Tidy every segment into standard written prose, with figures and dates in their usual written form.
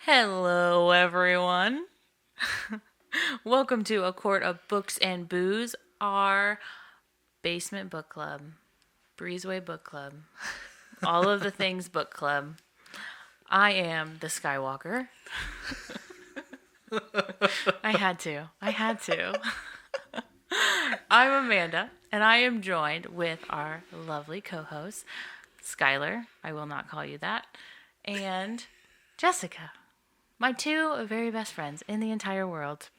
Hello, everyone. Welcome to A Court of Books and Booze, our basement book club, Breezeway book club, all of the things book club. I am the Skywalker. I had to. I'm Amanda, and I am joined with our lovely co-host, Skyler. I will not call you that. And Jessica. My two very best friends in the entire world.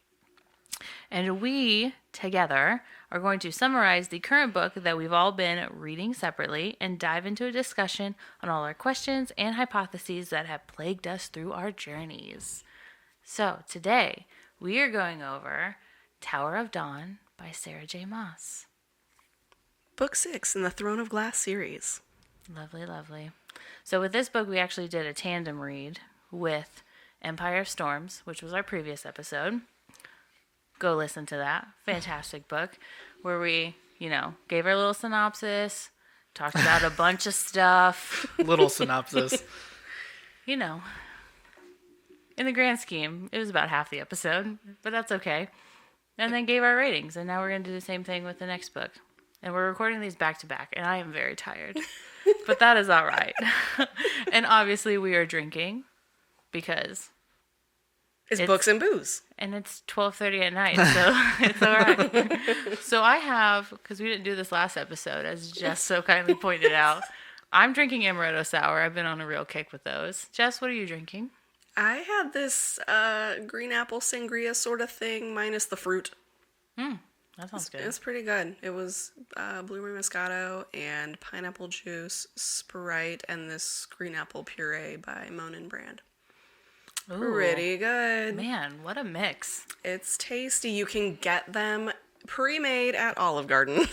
And we, together, are going to summarize the current book that we've all been reading separately and dive into a discussion on all our questions and hypotheses that have plagued us through our journeys. So, today, we are going over Tower of Dawn by Sarah J. Maas. Book 6 in the Throne of Glass series. Lovely, lovely. So, with this book, we actually did a tandem read with Empire of Storms, which was our previous episode. Go listen to that. Fantastic book where we, gave our little synopsis, talked about a bunch of stuff. Little synopsis. In the grand scheme, it was about half the episode, but that's okay. And then gave our ratings, and now we're going to do the same thing with the next book. And we're recording these back to back, and I am very tired. But that is all right. And obviously we are drinking because It's books and booze. And it's 12:30 at night, so it's all right. So I have, because we didn't do this last episode, as Jess so kindly pointed out, I'm drinking Amaretto Sour. I've been on a real kick with those. Jess, what are you drinking? I had this green apple sangria sort of thing, minus the fruit. That sounds good. It's pretty good. It was blueberry Moscato and pineapple juice, Sprite, and this green apple puree by Monin brand. Ooh, Pretty good. man, what a mix. It's tasty. You can get them pre-made at Olive Garden.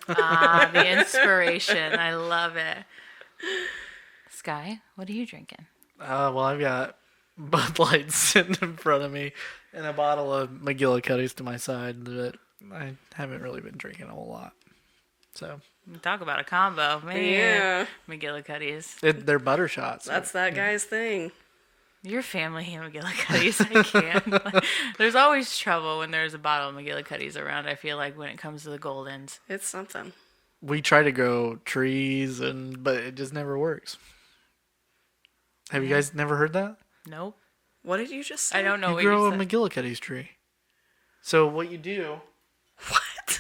Ah, the inspiration. I love it. Sky, what are you drinking? Well, I've got Bud Light sitting in front of me and a bottle of McGillicuddy's to my side that I haven't really been drinking a whole lot. So Talk about a combo. Man, Yeah. McGillicuddy's. they're butter shots. That's that guy's thing. Your family and McGillicuddy's, I can't. There's always trouble when there's a bottle of McGillicuddy's around, I feel like, when it comes to the Goldens. It's something. We try to grow trees, but it just never works. Have you guys never heard that? Nope. What did you just say? I don't know You what grow you a said. McGillicuddy's tree. So what you do... What?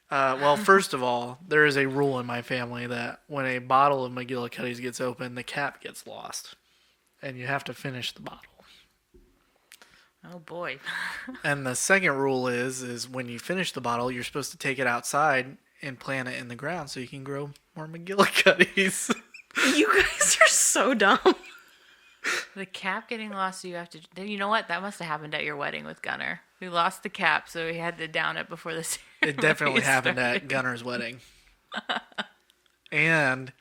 Well, first of all, there is a rule in my family that when a bottle of McGillicuddy's gets opened, the cap gets lost. And you have to finish the bottle. Oh, boy. And the second rule is when you finish the bottle, you're supposed to take it outside and plant it in the ground so you can grow more McGillicuddy's. You guys are so dumb. The cap getting lost, so you have to... You know what? That must have happened at your wedding with Gunner. We lost the cap, so we had to down it before the ceremony. It definitely happened started. at Gunner's wedding. And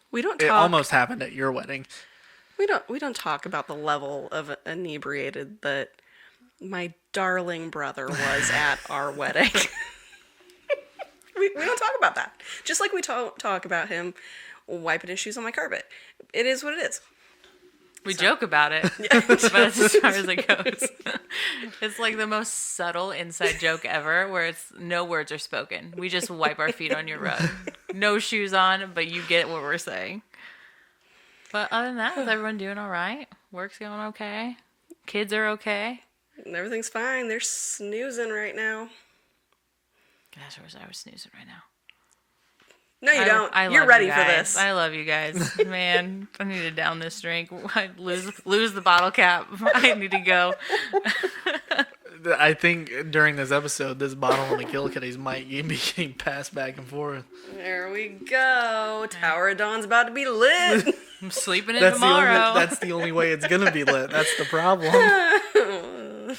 We don't it talk. almost happened at your wedding. We don't talk about the level of inebriated that my darling brother was at our wedding. we don't talk about that. Just like we talk about him wiping his shoes on my carpet. It is what it is. We joke about it, but that's as far as it goes. It's like the most subtle inside joke ever, where it's no words are spoken. We just wipe our feet on your rug. No shoes on, but you get what we're saying. But other than that, is everyone doing all right? Work's going okay? Kids are okay? Everything's fine. They're snoozing right now. Gosh, I was snoozing right now. No, you don't. I You're love ready you for guys. this. I love you guys. Man, I need to down this drink. I lose the bottle cap. I need to go. I think during this episode, this bottle of McGillicuddy's might be getting passed back and forth. There we go. Tower of Dawn's about to be lit. I'm sleeping in That's tomorrow. that's the only way it's going to be lit. That's the problem.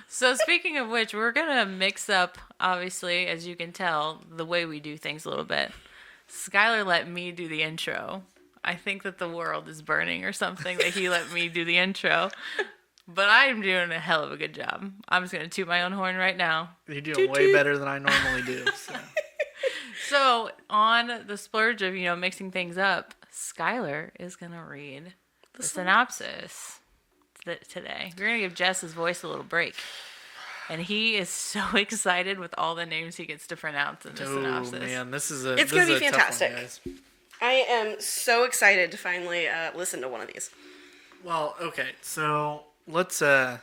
So speaking of which, we're going to mix up, obviously, as you can tell, the way we do things a little bit. Skyler let me do the intro. I think that the world is burning or something that he let me do the intro. But I'm doing a hell of a good job. I'm just going to toot my own horn right now. You're doing way better than I normally do. So. So on the splurge of, mixing things up, Skyler is going to read the synopsis. today. We're going to give Jess's voice a little break. And he is so excited with all the names he gets to pronounce in the synopsis. Oh, man. It's going to be fantastic. One, guys. I am so excited to finally listen to one of these. Well, okay. So, let's just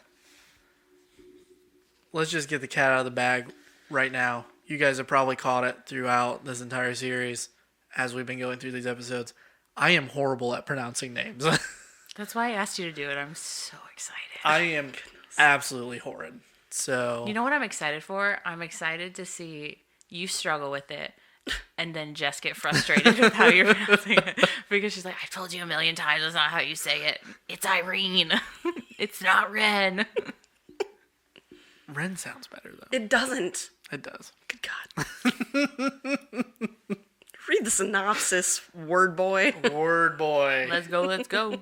get the cat out of the bag right now. You guys have probably caught it throughout this entire series as we've been going through these episodes. I am horrible at pronouncing names. That's why I asked you to do it. I'm so excited. I am absolutely horrid. So you know what I'm excited for? I'm excited to see you struggle with it and then Jess get frustrated with how you're pronouncing it. Because she's like, I've told you a million times that's not how you say it. It's Irene. It's not Ren. Ren sounds better, though. It doesn't. It does. Good God. Read the synopsis, word boy. Word boy. Let's go, let's go.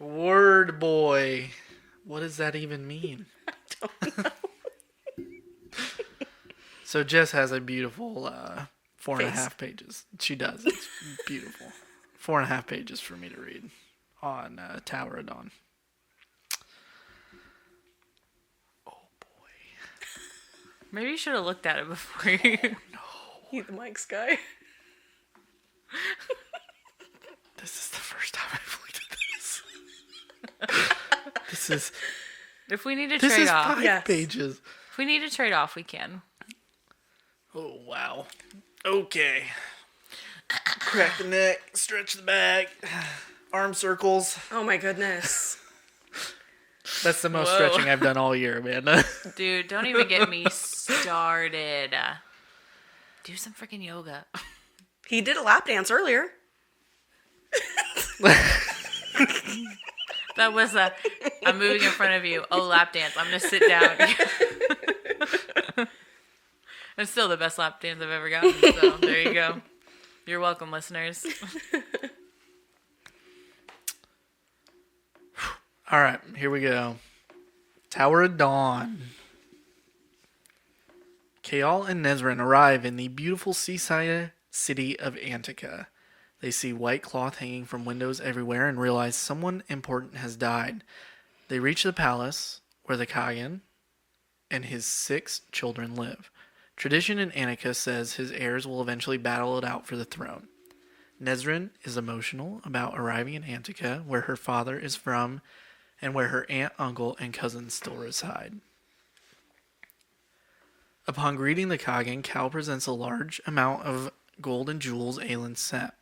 Word boy. What does that even mean? I don't know. So Jess has a beautiful 4.5 pages. She does. It's beautiful. 4.5 pages for me to read on Tower of Dawn. Maybe you should have looked at it before you... No. You the Mike's guy. This is the first time I've looked at this. This is... If we need to trade off... This is 5 pages. If we need to trade off, we can. Oh, wow. Okay. Crack the neck, stretch the back, arm circles. Oh my goodness. That's the most stretching I've done all year, Amanda. Dude, don't even get me started. Do some freaking yoga. He did a lap dance earlier. That was I'm moving in front of you. Oh, lap dance. I'm going to sit down. It's still the best lap dance I've ever gotten. So there you go. You're welcome, listeners. All right, here we go. Tower of Dawn. Kaal and Nezrin arrive in the beautiful seaside city of Antica. They see white cloth hanging from windows everywhere and realize someone important has died. They reach the palace where the Kagan and his 6 children live. Tradition in Antica says his heirs will eventually battle it out for the throne. Nezrin is emotional about arriving in Antica, where her father is from, and where her aunt, uncle, and cousins still reside. Upon greeting the Kagan, Kaal presents a large amount of gold and jewels Aelin sent.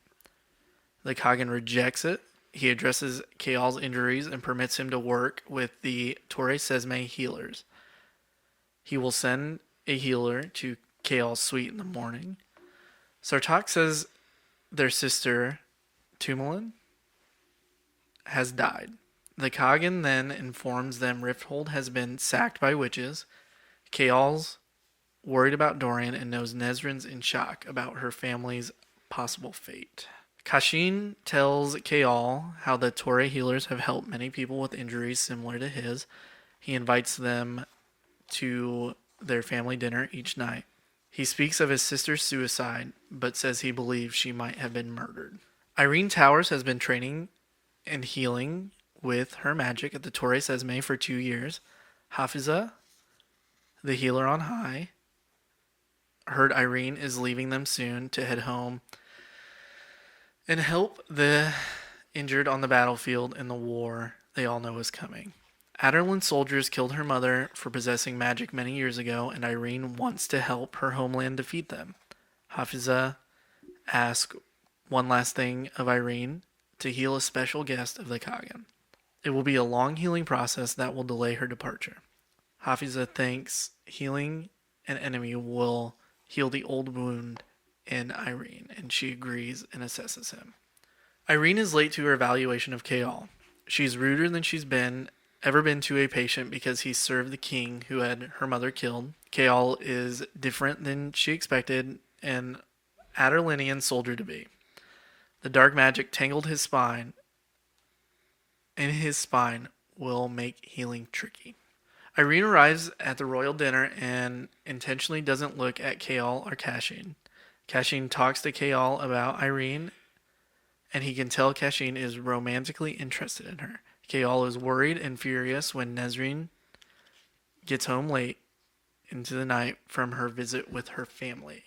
The Kagan rejects it. He addresses Kaal's injuries and permits him to work with the Torre Sesme healers. He will send a healer to Kaal's suite in the morning. Sartok says their sister, Tumalin, has died. The Kagan then informs them Rifthold has been sacked by witches. Kaal's worried about Dorian and knows Nezrin's in shock about her family's possible fate. Kashin tells Kaal how the Torre healers have helped many people with injuries similar to his. He invites them to their family dinner each night. He speaks of his sister's suicide, but says he believes she might have been murdered. Irene Towers has been training and healing with her magic at the Torre Sesme for 2 years. Hafiza, the healer on high, heard Irene is leaving them soon to head home and help the injured on the battlefield in the war they all know is coming. Adarlan soldiers killed her mother for possessing magic many years ago, and Irene wants to help her homeland defeat them. Hafiza asks one last thing of Irene, to heal a special guest of the Kagan. It will be a long healing process that will delay her departure. Hafiza thinks healing an enemy will heal the old wound in Irene, and she agrees and assesses him. Irene is late to her evaluation of Kaal. She's ruder than she's ever been to a patient because he served the king who had her mother killed. Kaal is different than she expected an Adarlinian soldier to be. The dark magic tangled his spine, and his spine will make healing tricky. Irene arrives at the royal dinner and intentionally doesn't look at Kaal or Kashin. Kashin talks to Kaal about Irene, and he can tell Kashin is romantically interested in her. Kayal is worried and furious when Nesrine gets home late into the night from her visit with her family.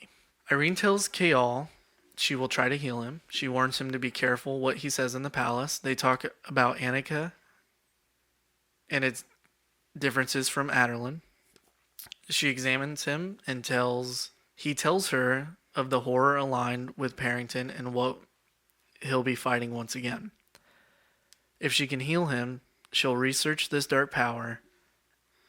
Irene tells Kayal she will try to heal him. She warns him to be careful what he says in the palace. They talk about Annika and its differences from Aderlin. She examines him and he tells her of the horror aligned with Parrington and what he'll be fighting once again. If she can heal him, she'll research this dark power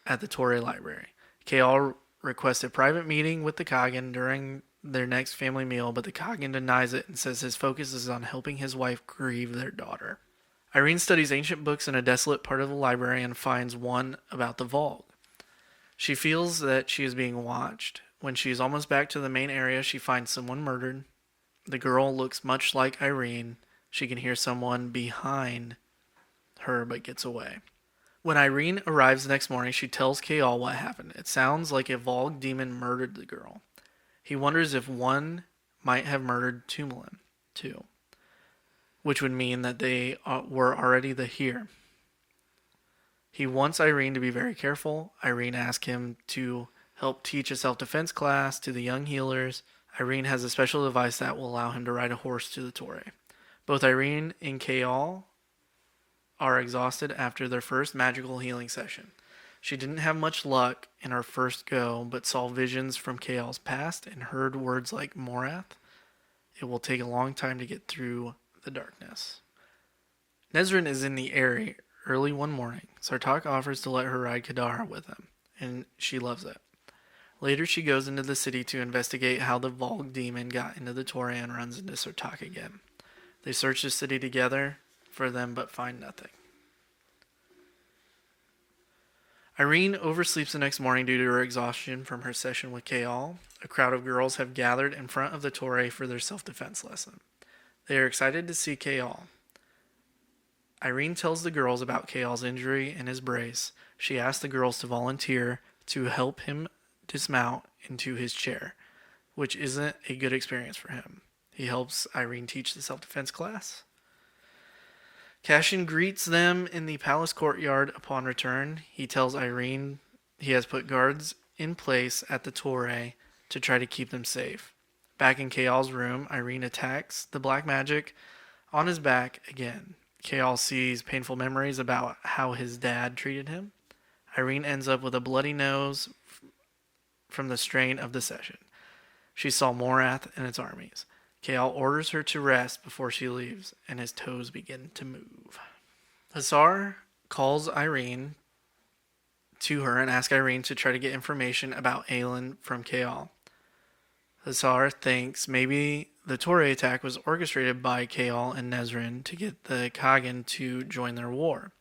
at the Torre Library. Kayal requests a private meeting with the Kagan during their next family meal, but the Kagan denies it and says his focus is on helping his wife grieve their daughter. Irene studies ancient books in a desolate part of the library and finds one about the Volg. She feels that she is being watched. When she is almost back to the main area, she finds someone murdered. The girl looks much like Irene. She can hear someone behind her but gets away. When Irene arrives the next morning, she tells Kayal what happened. It sounds like a Volg demon murdered the girl. He wonders if one might have murdered Tumulin, too, which would mean that they were already here. He wants Irene to be very careful. Irene asks him to help teach a self-defense class to the young healers. Irene has a special device that will allow him to ride a horse to the Torre. Both Irene and Kayal are exhausted after their first magical healing session. She didn't have much luck in her first go, but saw visions from Kayal's past and heard words like Morath. It will take a long time to get through the darkness. Nesrine is in the area early one morning. Sartak offers to let her ride Kadara with him, and she loves it. Later, she goes into the city to investigate how the Volg demon got into the Torre and runs into Sartak again. They search the city together for them, but find nothing. Irene oversleeps the next morning due to her exhaustion from her session with Kayal. A crowd of girls have gathered in front of the Torre for their self-defense lesson. They are excited to see Kayal. Irene tells the girls about Kayal's injury and his brace. She asks the girls to volunteer to help him dismount into his chair, which isn't a good experience for him. He helps Irene teach the self-defense class. Cashin greets them in the palace courtyard upon return. He tells Irene he has put guards in place at the Torre to try to keep them safe. Back in Kayal's room, Irene attacks the black magic on his back again. Kayal sees painful memories about how his dad treated him. Irene ends up with a bloody nose from the strain of the session. She saw Morath and its armies. Kayal orders her to rest before she leaves, and his toes begin to move. Hussar calls Irene to her and asks Irene to try to get information about Aelin from Kayal. Hussar thinks maybe the Torre attack was orchestrated by Kayal and Nesrine to get the Kagan to join their war.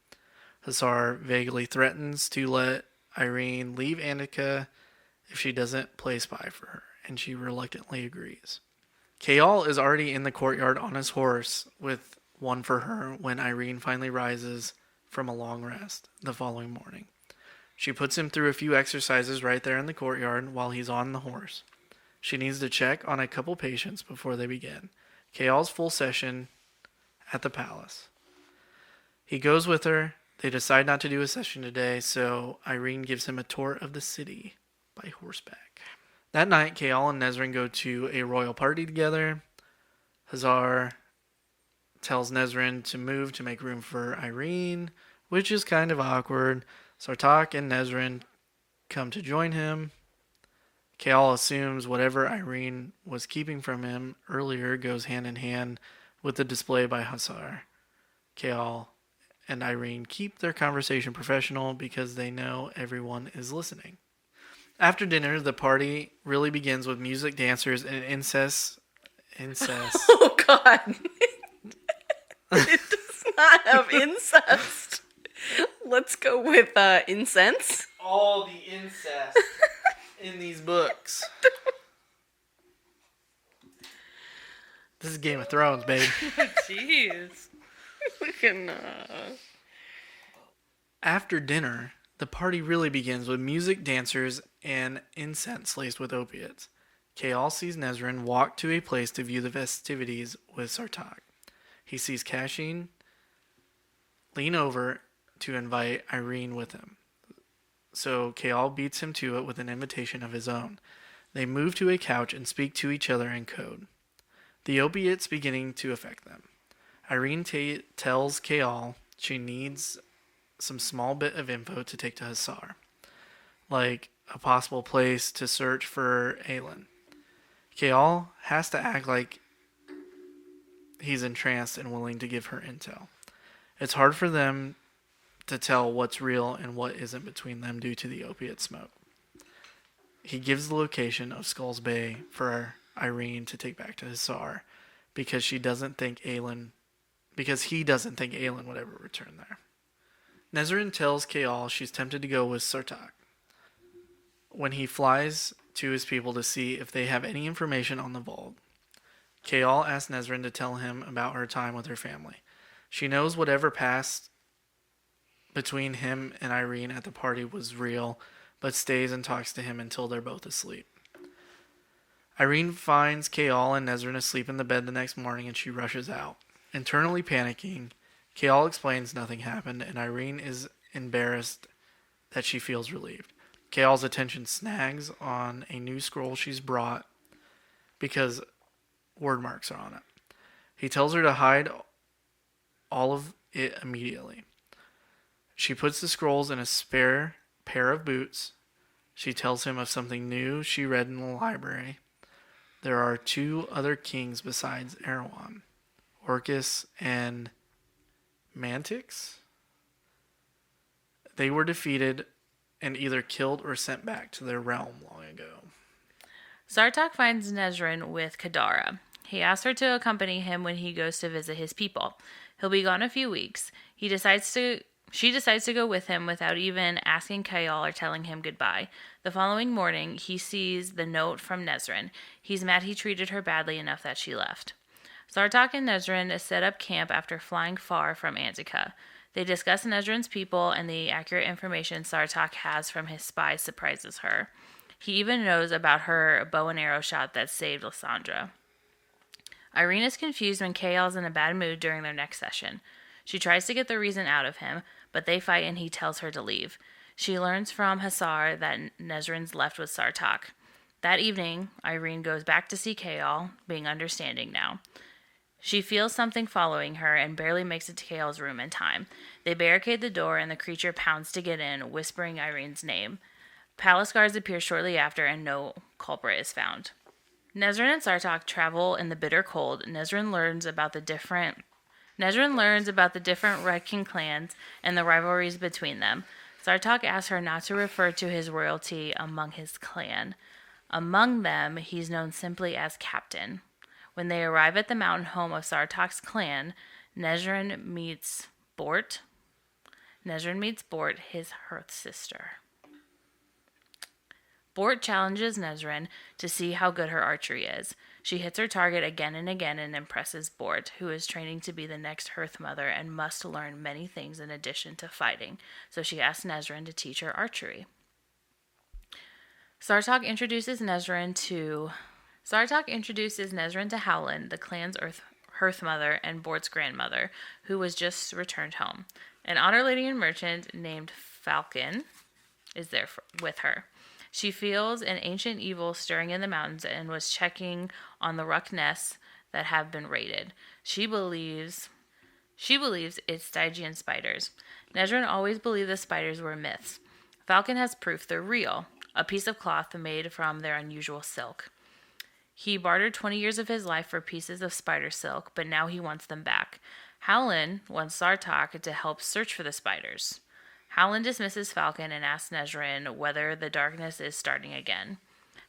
Hussar vaguely threatens to let Irene leave Annika if she doesn't play spy for her, and she reluctantly agrees. Kayal is already in the courtyard on his horse with one for her when Irene finally rises from a long rest the following morning. She puts him through a few exercises right there in the courtyard while he's on the horse. She needs to check on a couple patients before they begin. Kayal's full session at the palace. He goes with her. They decide not to do a session today, so Irene gives him a tour of the city by horseback. That night, Kayal and Nesrine go to a royal party together. Hussar tells Nesrine to move to make room for Irene, which is kind of awkward. Sartak and Nesrine come to join him. Kayal assumes whatever Irene was keeping from him earlier goes hand in hand with the display by Hussar. Kayal and Irene keep their conversation professional because they know everyone is listening. After dinner, the party really begins with music, dancers, and incest. Oh, God. It does not have incest. Let's go with incense. All the incest in these books. This is Game of Thrones, babe. Jeez. After dinner, the party really begins with music, dancers, and incense laced with opiates. Kayal sees Nesrine walk to a place to view the festivities with Sartak. He sees Cashin lean over to invite Irene with him. So Kayal beats him to it with an invitation of his own. They move to a couch and speak to each other in code. The opiates beginning to affect them. Irene tells Kayal she needs some small bit of info to take to Hasar, like a possible place to search for Aelin. Kayal has to act like he's entranced and willing to give her intel. It's hard for them to tell what's real and what isn't between them due to the opiate smoke. He gives the location of Skull's Bay for Irene to take back to Hasar because he doesn't think Aelin would ever return there. Nezrin tells Kayal she's tempted to go with Sartak when he flies to his people to see if they have any information on the Volg. Kayal asks Nezrin to tell him about her time with her family. She knows whatever passed between him and Irene at the party was real, but stays and talks to him until they're both asleep. Irene finds Kayal and Nezrin asleep in the bed the next morning and she rushes out. Internally panicking, Kayal explains nothing happened and Irene is embarrassed that she feels relieved. Kayal's attention snags on a new scroll she's brought because word marks are on it. He tells her to hide all of it immediately. She puts the scrolls in a spare pair of boots. She tells him of something new she read in the library. There are 2 other kings besides Erewhon, Orcus and Mantix. They were defeated and either killed or sent back to their realm long ago. Sartak finds Nezrin with Kadara. He asks her to accompany him when he goes to visit his people. He'll be gone a few weeks. She decides to go with him without even asking Kayal or telling him goodbye. The following morning, he sees the note from Nezrin. He's mad he treated her badly enough that she left. Sartak and Nezrin set up camp after flying far from Antica. They discuss Nezrin's people, and the accurate information Sartak has from his spies surprises her. He even knows about her bow and arrow shot that saved Lysandra. Irene is confused when Kayal's in a bad mood during their next session. She tries to get the reason out of him, but they fight and he tells her to leave. She learns from Hasar that Nezrin's left with Sartak. That evening, Irene goes back to see Kayal, being understanding now. She feels something following her and barely makes it to Kayal's room in time. They barricade the door and the creature pounds to get in, whispering Irene's name. Palace guards appear shortly after and no culprit is found. Nezrin and Sartak travel in the bitter cold. Nezrin learns about the different Redkin clans and the rivalries between them. Sartak asks her not to refer to his royalty among his clan. Among them, he's known simply as Captain. When they arrive at the mountain home of Sartak's clan, Nezrin meets Bort, his Hearth sister. Bort challenges Nezrin to see how good her archery is. She hits her target again and again and impresses Bort, who is training to be the next Hearth Mother and must learn many things in addition to fighting, so she asks Nezrin to teach her archery. Sartak introduces Nezrin to Howland, the clan's Hearth Mother and Bort's grandmother, who was just returned home. An honor lady and merchant named Falcon is there with her. She feels an ancient evil stirring in the mountains and was checking on the Ruck nests that have been raided. She believes it's Stygian spiders. Nezrin always believed the spiders were myths. Falcon has proof they're real, a piece of cloth made from their unusual silk. He bartered 20 years of his life for pieces of spider silk, but now he wants them back. Howland wants Sartak to help search for the spiders. Howland dismisses Falcon and asks Nezrin whether the darkness is starting again.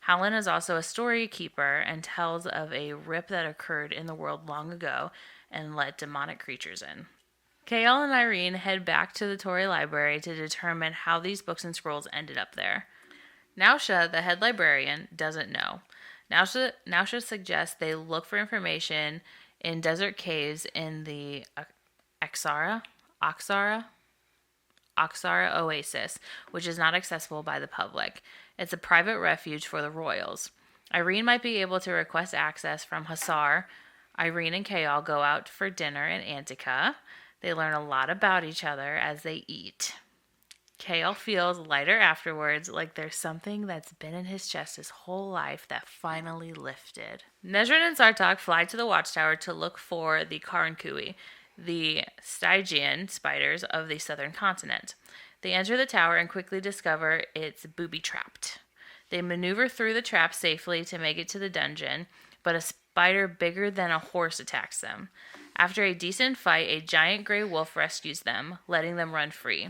Howland is also a story keeper and tells of a rip that occurred in the world long ago and let demonic creatures in. Kayal and Irene head back to the Tory Library to determine how these books and scrolls ended up there. Nausha, the head librarian, doesn't know. Nausha suggests they look for information in desert caves in the Oxara Oasis, which is not accessible by the public. It's a private refuge for the royals. Irene might be able to request access from Hasar. Irene and Kayal go out for dinner in Antica. They learn a lot about each other as they eat. Kale feels lighter afterwards, like there's something that's been in his chest his whole life that finally lifted. Nezrin and Sartok fly to the watchtower to look for the Karankui, the Stygian spiders of the southern continent. They enter the tower and quickly discover it's booby-trapped. They maneuver through the trap safely to make it to the dungeon, but a spider bigger than a horse attacks them. After a decent fight, a giant gray wolf rescues them, letting them run free.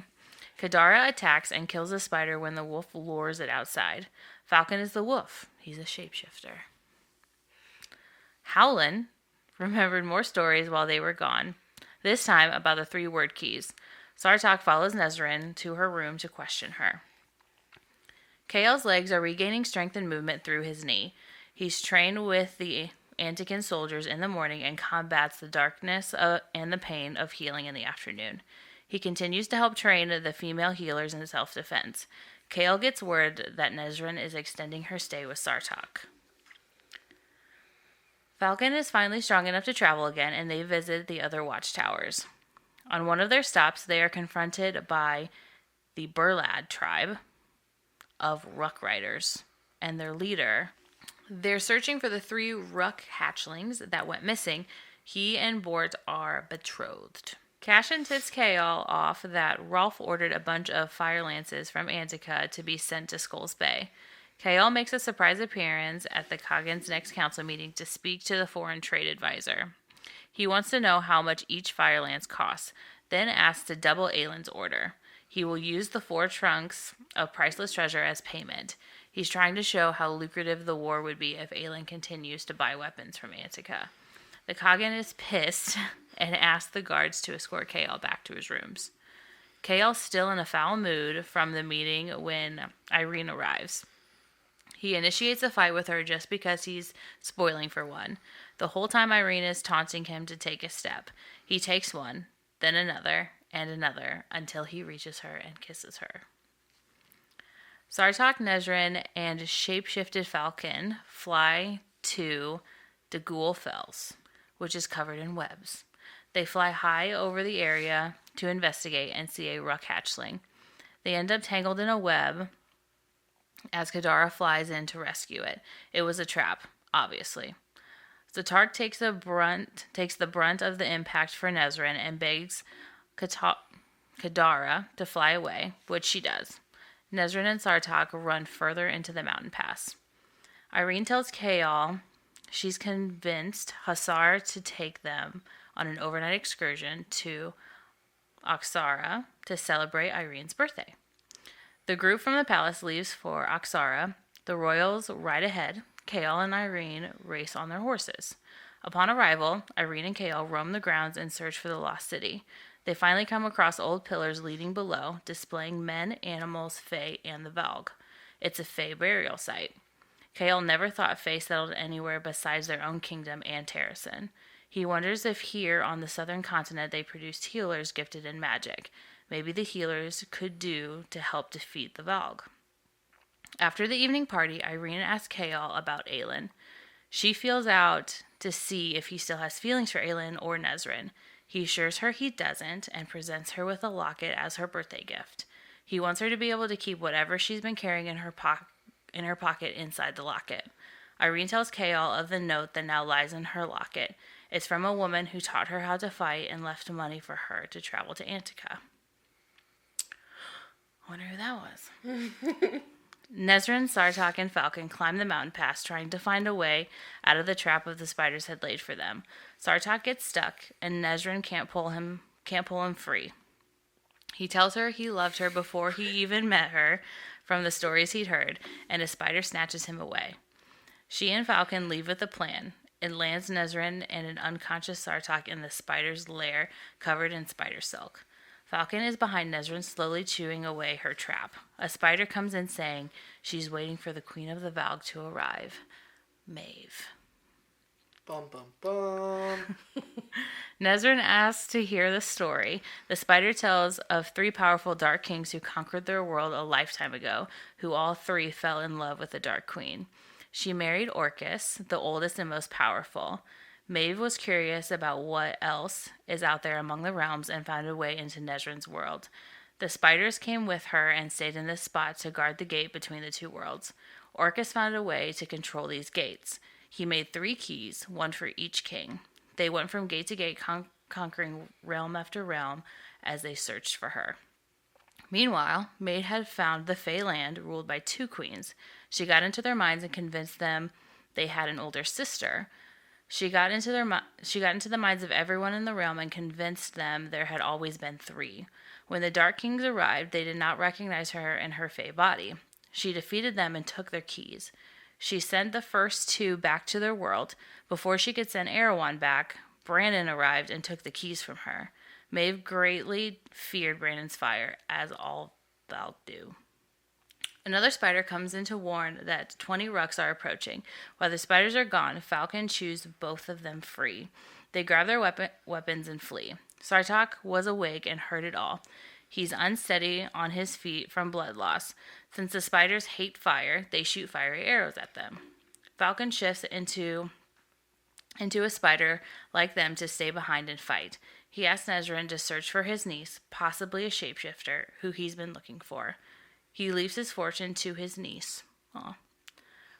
Kadara attacks and kills the spider when the wolf lures it outside. Falcon is the wolf. He's a shapeshifter. Howlin remembered more stories while they were gone, this time about the 3 word keys. Sartok follows Nezrin to her room to question her. Kale's legs are regaining strength and movement through his knee. He's trained with the Antican soldiers in the morning and combats the darkness and the pain of healing in the afternoon. He continues to help train the female healers in self-defense. Kale gets word that Nezrin is extending her stay with Sartok. Falcon is finally strong enough to travel again, and they visit the other watchtowers. On one of their stops, they are confronted by the Burlad tribe of Ruck Riders and their leader. They're searching for the 3 Ruck hatchlings that went missing. He and Bort are betrothed. Cashin tips Kale off that Rolf ordered a bunch of fire lances from Antica to be sent to Skulls Bay. Kale makes a surprise appearance at the Kagan's next council meeting to speak to the foreign trade advisor. He wants to know how much each fire lance costs, then asks to double Aylin's order. He will use the 4 trunks of priceless treasure as payment. He's trying to show how lucrative the war would be if Aylin continues to buy weapons from Antica. The Kagan is pissed and asks the guards to escort Kale back to his rooms. Kale's still in a foul mood from the meeting when Irene arrives. He initiates a fight with her just because he's spoiling for one. The whole time Irene is taunting him to take a step. He takes one, then another, and another, until he reaches her and kisses her. Sartok, Nezrin, and shapeshifted Falcon fly to the Ghoul Fells, which is covered in webs. They fly high over the area to investigate and see a Ruck hatchling. They end up tangled in a web as Kadara flies in to rescue it. It was a trap, obviously. Sartok takes the brunt of the impact for Nezrin and begs Kadara to fly away, which she does. Nezrin and Sartok run further into the mountain pass. Irene tells Kale she's convinced Hussar to take them on an overnight excursion to Oxara to celebrate Irene's birthday. The group from the palace leaves for Oxara. The royals ride ahead. Kale and Irene race on their horses. Upon arrival, Irene and Kale roam the grounds and search for the lost city. They finally come across old pillars leading below, displaying men, animals, fae, and the Valg. It's a fae burial site. Kale never thought fae settled anywhere besides their own kingdom and Terrasen. He wonders if here on the southern continent they produced healers gifted in magic. Maybe the healers could do to help defeat the Valg. After the evening party, Irene asks Kale about Aylin. She feels out to see if he still has feelings for Aylin or Nezrin. He assures her he doesn't and presents her with a locket as her birthday gift. He wants her to be able to keep whatever she's been carrying in her pocket inside the locket. Irene tells Kale of the note that now lies in her locket. It's from a woman who taught her how to fight and left money for her to travel to Antica. I wonder who that was. Nezrin, Sartok, and Falcon climb the mountain pass, trying to find a way out of the trap the spiders had laid for them. Sartok gets stuck, and Nezrin can't pull him free. He tells her he loved her before he even met her from the stories he'd heard, and a spider snatches him away. She and Falcon leave with a plan. It lands Nezrin and an unconscious Sartok in the spider's lair, covered in spider silk. Falcon is behind Nezrin, slowly chewing away her trap. A spider comes in saying she's waiting for the Queen of the Valg to arrive. Maeve. Bum, bum, bum. Nezrin asks to hear the story. The spider tells of 3 powerful dark kings who conquered their world a lifetime ago, who all 3 fell in love with the Dark Queen. She married Orcus, the oldest and most powerful. Maeve was curious about what else is out there among the realms and found a way into Nezrin's world. The spiders came with her and stayed in this spot to guard the gate between the two worlds. Orcus found a way to control these gates. He made 3 keys, one for each king. They went from gate to gate, conquering realm after realm as they searched for her. Meanwhile, Maeve had found the Fey land ruled by 2 queens. She got into their minds and convinced them they had an older sister. She got into the minds of everyone in the realm and convinced them there had always been 3. When the Dark Kings arrived, they did not recognize her in her Fey body. She defeated them and took their keys. She sent the first 2 back to their world. Before she could send Erewhon back, Brandon arrived and took the keys from her. Maeve greatly feared Brandon's fire, as all Valg do. Another spider comes in to warn that 20 Rucks are approaching. While the spiders are gone, Falcon chews both of them free. They grab their weapons and flee. Sartok was awake and heard it all. He's unsteady on his feet from blood loss. Since the spiders hate fire, they shoot fiery arrows at them. Falcon shifts into a spider like them to stay behind and fight. He asks Nezrin to search for his niece, possibly a shapeshifter, who he's been looking for. He leaves his fortune to his niece. Aww.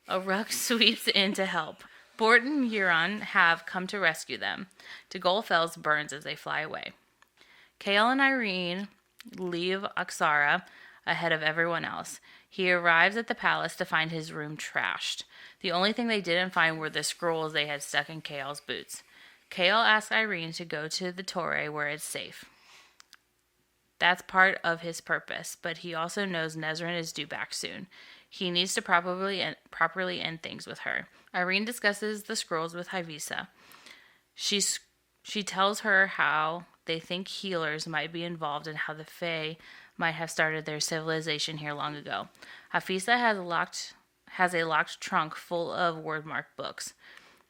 A Ruck sweeps in to help. Bort and Euron have come to rescue them. Dagol Fells burns as they fly away. Chaol and Irene leave Oxara ahead of everyone else. He arrives at the palace to find his room trashed. The only thing they didn't find were the scrolls they had stuck in Chaol's boots. Chaol asks Irene to go to the Torre where it's safe. That's part of his purpose, but he also knows Nezrin is due back soon. He needs to properly end things with her. Irene discusses the scrolls with Havisa. She tells her how they think healers might be involved and how the Fae might have started their civilization here long ago. Havisa has a locked trunk full of wordmark books.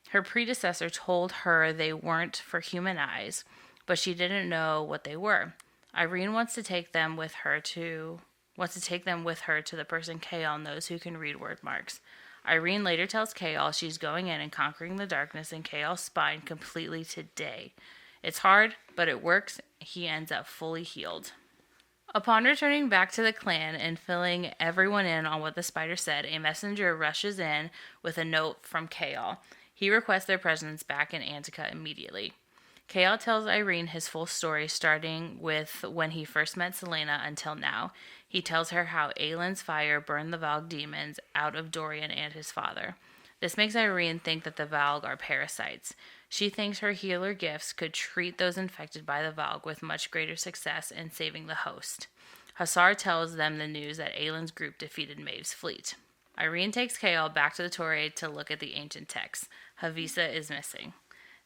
Her predecessor told her they weren't for human eyes, but she didn't know what they were. Irene wants to take them with her to the person Chaol knows who can read word marks. Irene later tells Chaol she's going in and conquering the darkness in Chaol's spine completely today. It's hard, but it works. He ends up fully healed. Upon returning back to the clan and filling everyone in on what the spider said, a messenger rushes in with a note from Chaol. He requests their presence back in Antica immediately. Chaol tells Irene his full story, starting with when he first met Selena until now. He tells her how Aelin's fire burned the Valg demons out of Dorian and his father. This makes Irene think that the Valg are parasites. She thinks her healer gifts could treat those infected by the Valg with much greater success in saving the host. Hussar tells them the news that Aelin's group defeated Maeve's fleet. Irene takes Chaol back to the Torre to look at the ancient texts. Havisa is missing.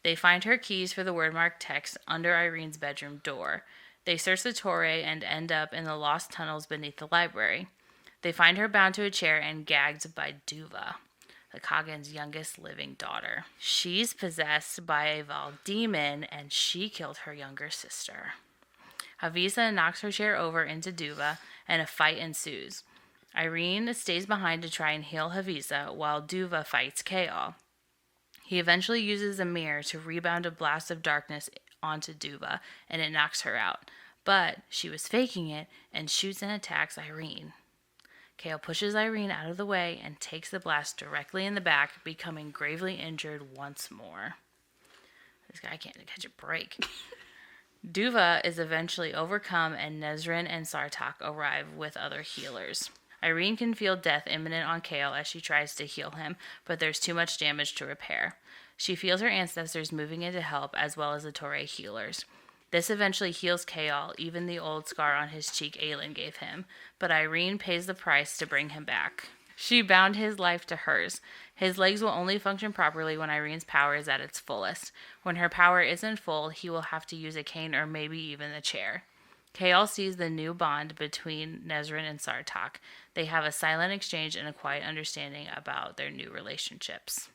They find her keys for the wordmark text under Irene's bedroom door. They search the Torre and end up in the lost tunnels beneath the library. They find her bound to a chair and gagged by Duva, the Kagan's youngest living daughter. She's possessed by a Valg demon, and she killed her younger sister. Havisa knocks her chair over into Duva, and a fight ensues. Irene stays behind to try and heal Havisa, while Duva fights Chaol. He eventually uses a mirror to rebound a blast of darkness onto Duva, and it knocks her out. But she was faking it and shoots and attacks Irene. Chaol pushes Irene out of the way and takes the blast directly in the back, becoming gravely injured once more. This guy can't catch a break. Duva is eventually overcome, and Nezrin and Sartok arrive with other healers. Irene can feel death imminent on Chaol as she tries to heal him, but there's too much damage to repair. She feels her ancestors moving in to help, as well as the Torre healers. This eventually heals Chaol, even the old scar on his cheek Aelin gave him, but Irene pays the price to bring him back. She bound his life to hers. His legs will only function properly when Irene's power is at its fullest. When her power isn't full, he will have to use a cane or maybe even a chair. Chaol sees the new bond between Nezrin and Sartok. They have a silent exchange and a quiet understanding about their new relationships.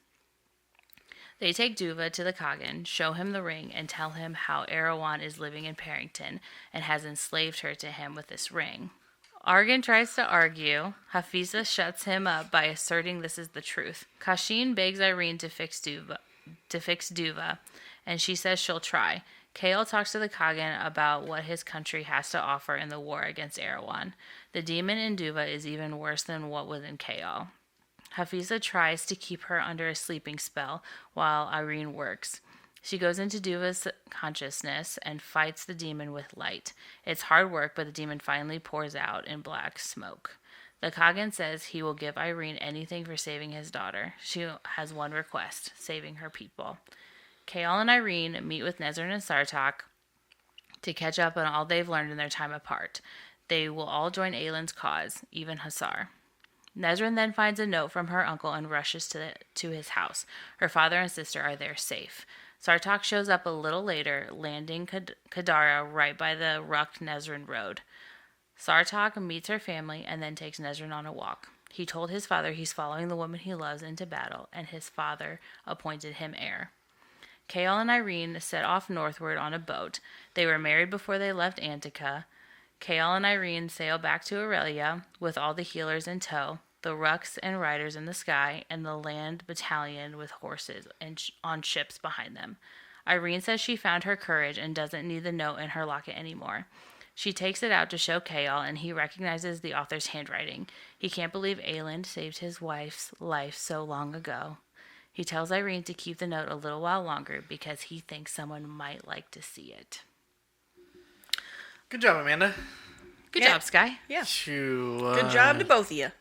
They take Duva to the Kagan, show him the ring, and tell him how Erewhon is living in Parrington and has enslaved her to him with this ring. Argan tries to argue. Hafisa shuts him up by asserting this is the truth. Kashin begs Irene to fix to fix Duva, and she says she'll try. Kael talks to the Kagan about what his country has to offer in the war against Erewhon. The demon in Duva is even worse than what was in Kael. Hafiza tries to keep her under a sleeping spell while Irene works. She goes into Duva's consciousness and fights the demon with light. It's hard work, but the demon finally pours out in black smoke. The Kagan says he will give Irene anything for saving his daughter. She has one request, saving her people. Kael and Irene meet with Nezrin and Sartok to catch up on all they've learned in their time apart. They will all join Aylin's cause, even Hasar. Nezrin then finds a note from her uncle and rushes to his house. Her father and sister are there safe. Sartok shows up a little later, landing Kadara right by the Ruk-Nezrin road. Sartok meets her family and then takes Nezrin on a walk. He told his father he's following the woman he loves into battle, and his father appointed him heir. Kael and Irene set off northward on a boat. They were married before they left Antica. Kael and Irene sail back to Aurelia with all the healers in tow, the Ruks and riders in the sky, and the land battalion with horses and on ships behind them. Irene says she found her courage and doesn't need the note in her locket anymore. She takes it out to show Kael, and he recognizes the author's handwriting. He can't believe Aylin saved his wife's life so long ago. He tells Irene to keep the note a little while longer because he thinks someone might like to see it. Good job, Amanda. Good job, Sky. Yeah. Shoo, Good job to both of you.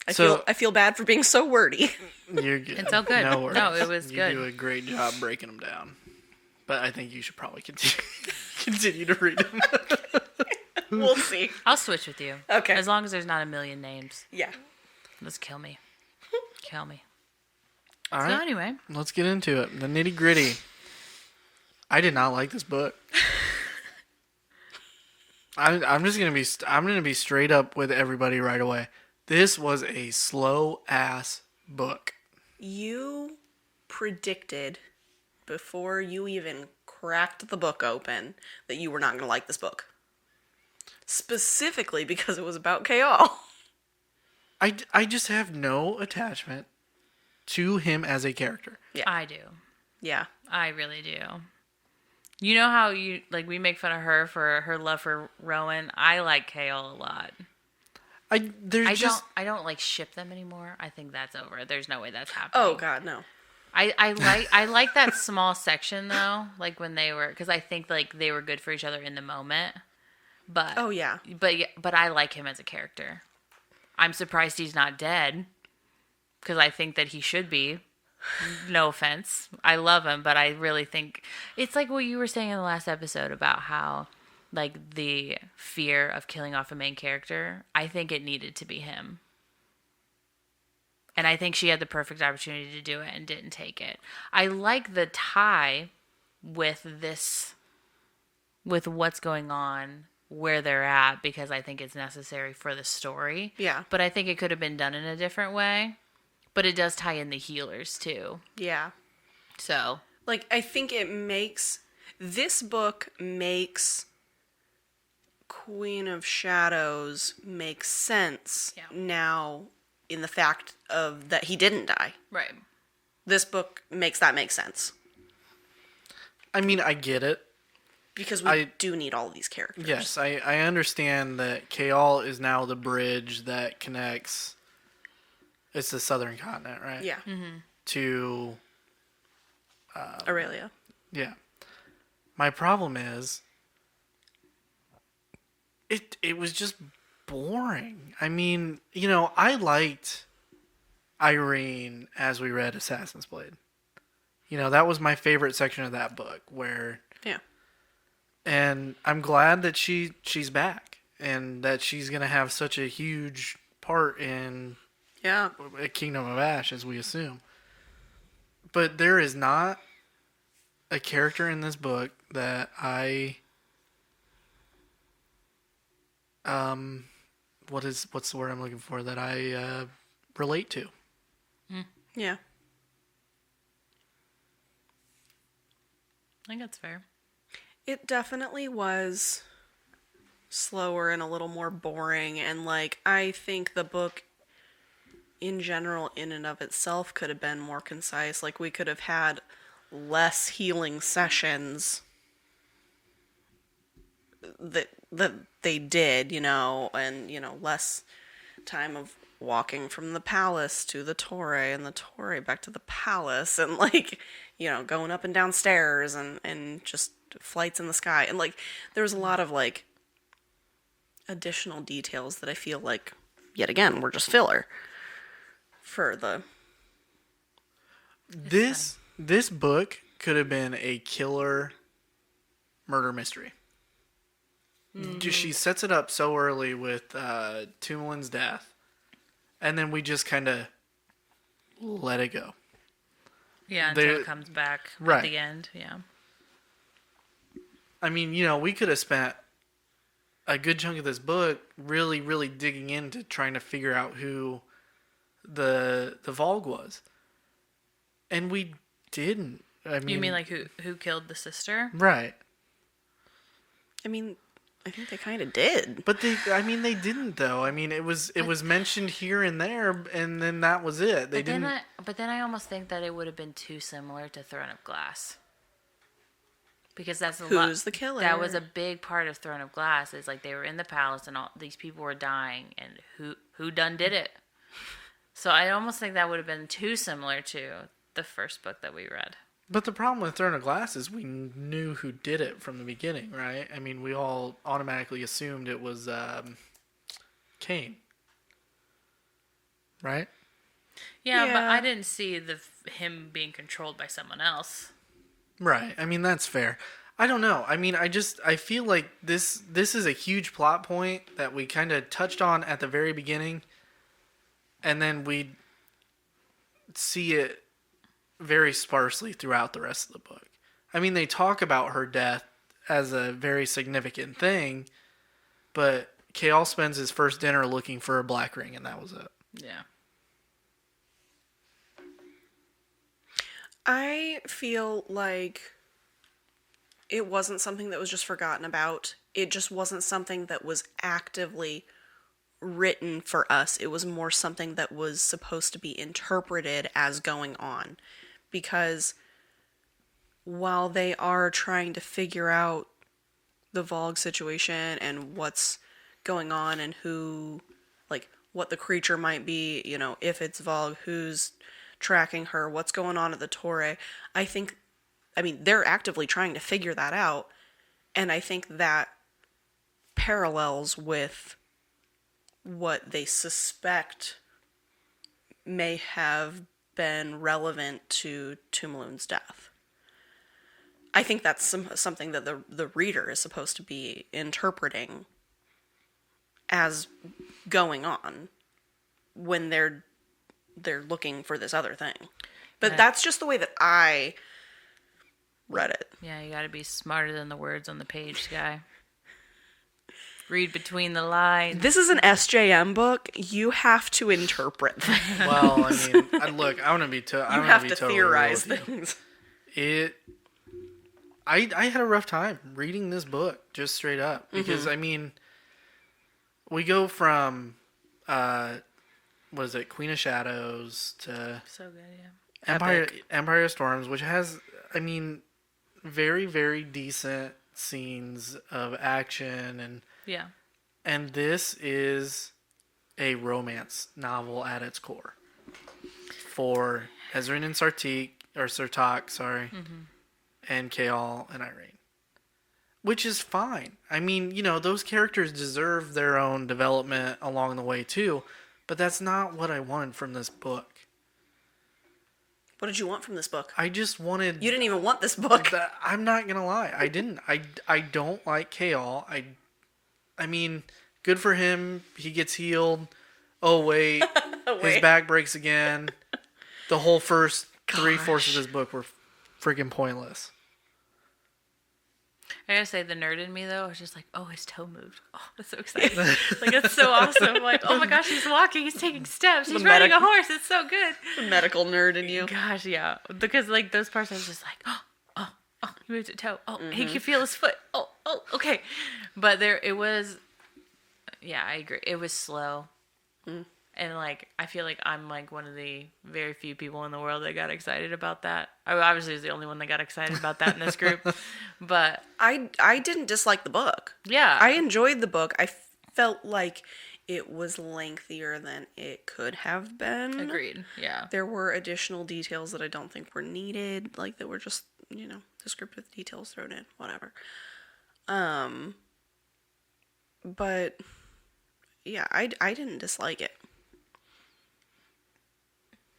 I feel bad for being so wordy. You're good. It's all good. No worries. No, it was good. You do a great job breaking them down. But I think you should probably continue to read them. We'll see. I'll switch with you. Okay. As long as there's not a million names. Yeah. Just kill me. Kill me. All So right. anyway. Let's get into it. The nitty gritty. I did not like this book. I'm gonna be straight up with everybody right away. This was a slow ass book. You predicted before you even cracked the book open that you were not going to like this book. Specifically because it was about Kael. I just have no attachment to him as a character. Yeah. I do. Yeah. I really do. You know how we make fun of her for her love for Rowan? I like Kael a lot. I don't like ship them anymore. I think that's over. There's no way that's happening. Oh God, no. I like that small section though, like when they were, because I think like they were good for each other in the moment. But Oh yeah. But I like him as a character. I'm surprised he's not dead, because I think that he should be. No offense, I love him, but I really think it's like what you were saying in the last episode about how like the fear of killing off a main character. I think it needed to be him. And I think she had the perfect opportunity to do it and didn't take it. I like the tie with this, with what's going on, where they're at, because I think it's necessary for the story. Yeah. But I think it could have been done in a different way. But it does tie in the healers, too. Yeah. So. Like, I think this book makes Queen of Shadows make sense now in the fact of that he didn't die. Right. This book makes that make sense. I mean, I get it. Because we do need all of these characters. Yes, I understand that Kael is now the bridge that connects. It's the southern continent, right? Yeah. Mm-hmm. To Aurelia. Yeah. My problem is it was just boring. I mean, I liked Irene as we read Assassin's Blade. That was my favorite section of that book where and I'm glad that she's back and that she's going to have such a huge part in Kingdom of Ash, as we assume. But there is not a character in this book that what's the word I'm looking for, that I relate to. Yeah. I think that's fair. It definitely was slower and a little more boring, and I think the book in general, in and of itself, could have been more concise. Like, we could have had less healing sessions that they did, and, less time of walking from the palace to the Torre, and the Torre back to the palace, and, like, going up and down stairs, and just flights in the sky. And, like, there was a lot of, like, additional details that I feel like, yet again, were just filler for the... This book could have been a killer murder mystery. Mm-hmm. She sets it up so early with Tumlin's death, and then we just kind of let it go. Yeah, until it comes back at the end. Yeah. I mean, we could have spent a good chunk of this book really, really digging into trying to figure out who the Vogue was, and we didn't. I mean, you mean like who killed the sister? Right. I mean, I think they kind of did. But they didn't though. I mean, it was mentioned here and there, and then that was it. They didn't. But then I almost think that it would have been too similar to Throne of Glass. Because that's who's the killer? That was a big part of Throne of Glass. Is like they were in the palace and all these people were dying, and who done did it? So I almost think that would have been too similar to the first book that we read. But the problem with Throne of Glass is we knew who did it from the beginning, right? I mean, we all automatically assumed it was Cain, right? Yeah, but I didn't see him being controlled by someone else. Right. I mean, that's fair. I don't know. I mean, I feel like this is a huge plot point that we kind of touched on at the very beginning, and then we see it very sparsely throughout the rest of the book. I mean, they talk about her death as a very significant thing, but Chaol spends his first dinner looking for a black ring, and that was it. Yeah. I feel like it wasn't something that was just forgotten about. It just wasn't something that was actively written for us. It was more something that was supposed to be interpreted as going on. Because while they are trying to figure out the Vogue situation and what's going on and who, like, what the creature might be, if it's Vogue, who's tracking her, what's going on at the Torre, they're actively trying to figure that out, and I think that parallels with what they suspect may have been relevant to Tumlin's death. I think that's something that the reader is supposed to be interpreting as going on when they're looking for this other thing. But that's just the way that I read it. Yeah, you gotta be smarter than the words on the page, guy. Read between the lines. This is an SJM book. You have to interpret things. Well, I mean, look, I want to be you have to theorize things. I had a rough time reading this book, just straight up. Because, I mean, we go from... what is it, Queen of Shadows to so good, yeah. Empire of Storms, which has, I mean, very, very decent scenes of action and and this is a romance novel at its core for Ezrin and Sartak, and Chaol and Irene, which is fine. I mean, those characters deserve their own development along the way too. But that's not what I wanted from this book. What did you want from this book? I just wanted... You didn't even want this book. I'm not going to lie. I didn't. I don't like Chaol. I mean, good for him. He gets healed. Oh, wait. His back breaks again. The whole first 3/4 of this book were freaking pointless. I gotta say, the nerd in me, though, was just like, oh, his toe moved. Oh, that's so exciting. Like, it's so awesome. Like, oh my gosh, he's walking, he's taking steps, he's riding a horse. It's so good. The medical nerd in you. Gosh, yeah. Because, like, those parts I was just like, oh, he moved his toe. Oh, he can feel his foot. Oh, okay. But it was, yeah, I agree. It was slow. And, like, I feel like I'm, like, one of the very few people in the world that got excited about that. I obviously was the only one that got excited about that in this group. But I didn't dislike the book. yeah. I enjoyed the book. I felt like it was lengthier than it could have been. Agreed. Yeah. There were additional details that I don't think were needed, like that were just, descriptive details thrown in, whatever. But yeah, I didn't dislike it.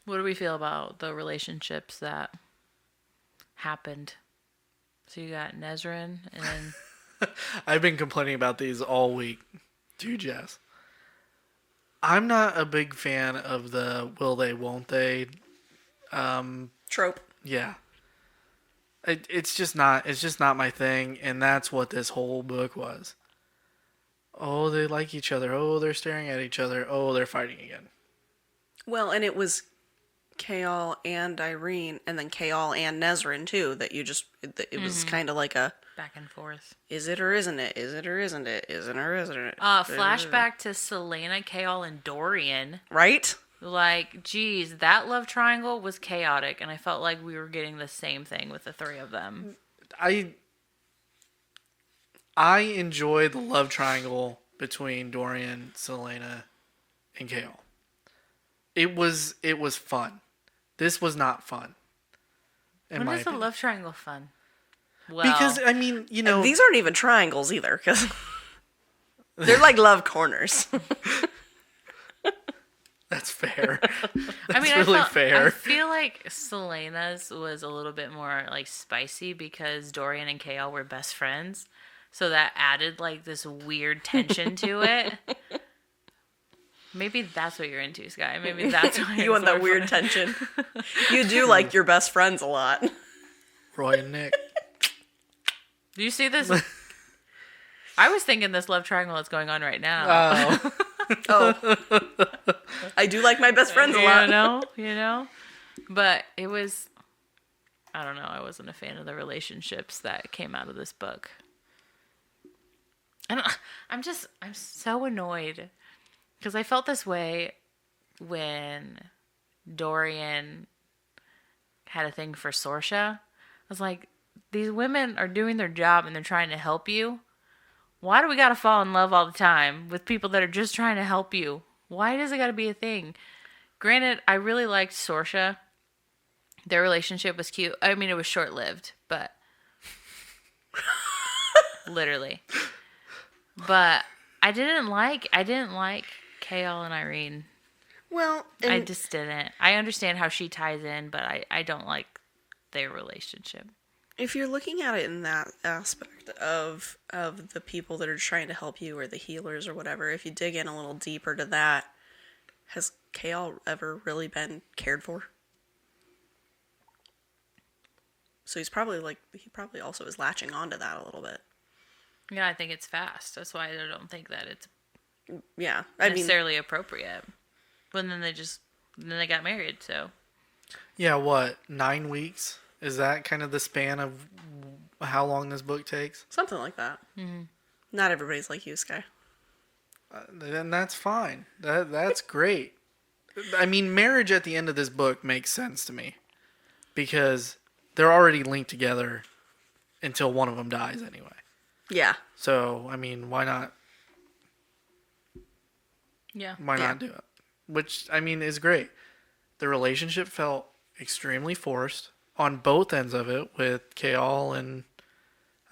What do we feel about the relationships that happened? So you got Nezrin and then... I've been complaining about these all week to Jess. I'm not a big fan of the will they, won't they Trope. Yeah. It's just not my thing, and that's what this whole book was. Oh, they like each other. Oh, they're staring at each other. Oh, they're fighting again. Well, and it was Kayal and Irene, and then Kayal and Nezrin too, it was kind of like a back and forth. Is it or isn't it? Is it or isn't it? Isn't or isn't it? Flashback to Selena, Kayal, and Dorian. Right? Like, geez, that love triangle was chaotic, and I felt like we were getting the same thing with the three of them. I enjoy the love triangle between Dorian, Selena, and Kale. It was fun. This was not fun. When is the love triangle fun? Well, because, I mean, And these aren't even triangles either, because they're like love corners. That's fair. I mean, really fair. I feel like Selena's was a little bit more like spicy because Dorian and Kale were best friends, so that added like this weird tension to it. Maybe that's what you're into, Sky. Maybe that's why you want that weird tension. You do like your best friends a lot. Roy and Nick. Do you see this? I was thinking this love triangle that's going on right now. Oh. I do like my best friends a lot. You know? But it was, I don't know, I wasn't a fan of the relationships that came out of this book. I'm so annoyed. Because I felt this way when Dorian had a thing for Sorsha. I was like, these women are doing their job and they're trying to help you. Why do we gotta fall in love all the time with people that are just trying to help you? Why does it gotta be a thing? Granted, I really liked Sorsha. Their relationship was cute. I mean, it was short-lived, but... literally. But I didn't like Kale and Irene. Well, I just didn't. I understand how she ties in, but I don't like their relationship. If you're looking at it in that aspect of the people that are trying to help you or the healers or whatever, if you dig in a little deeper to that, has Kale ever really been cared for? So he probably also is latching onto that a little bit. Yeah, I think it's fast. That's why I don't think that it's necessarily appropriate. But then they got married, so. Yeah, what, 9 weeks? Is that kind of the span of how long this book takes? Something like that. Mm-hmm. Not everybody's like you, Sky. Then that's fine. That's great. I mean, marriage at the end of this book makes sense to me. Because they're already linked together until one of them dies anyway. Yeah. So, I mean, why not? Yeah. Why not do it? Which, I mean, is great. The relationship felt extremely forced on both ends of it with Kayal and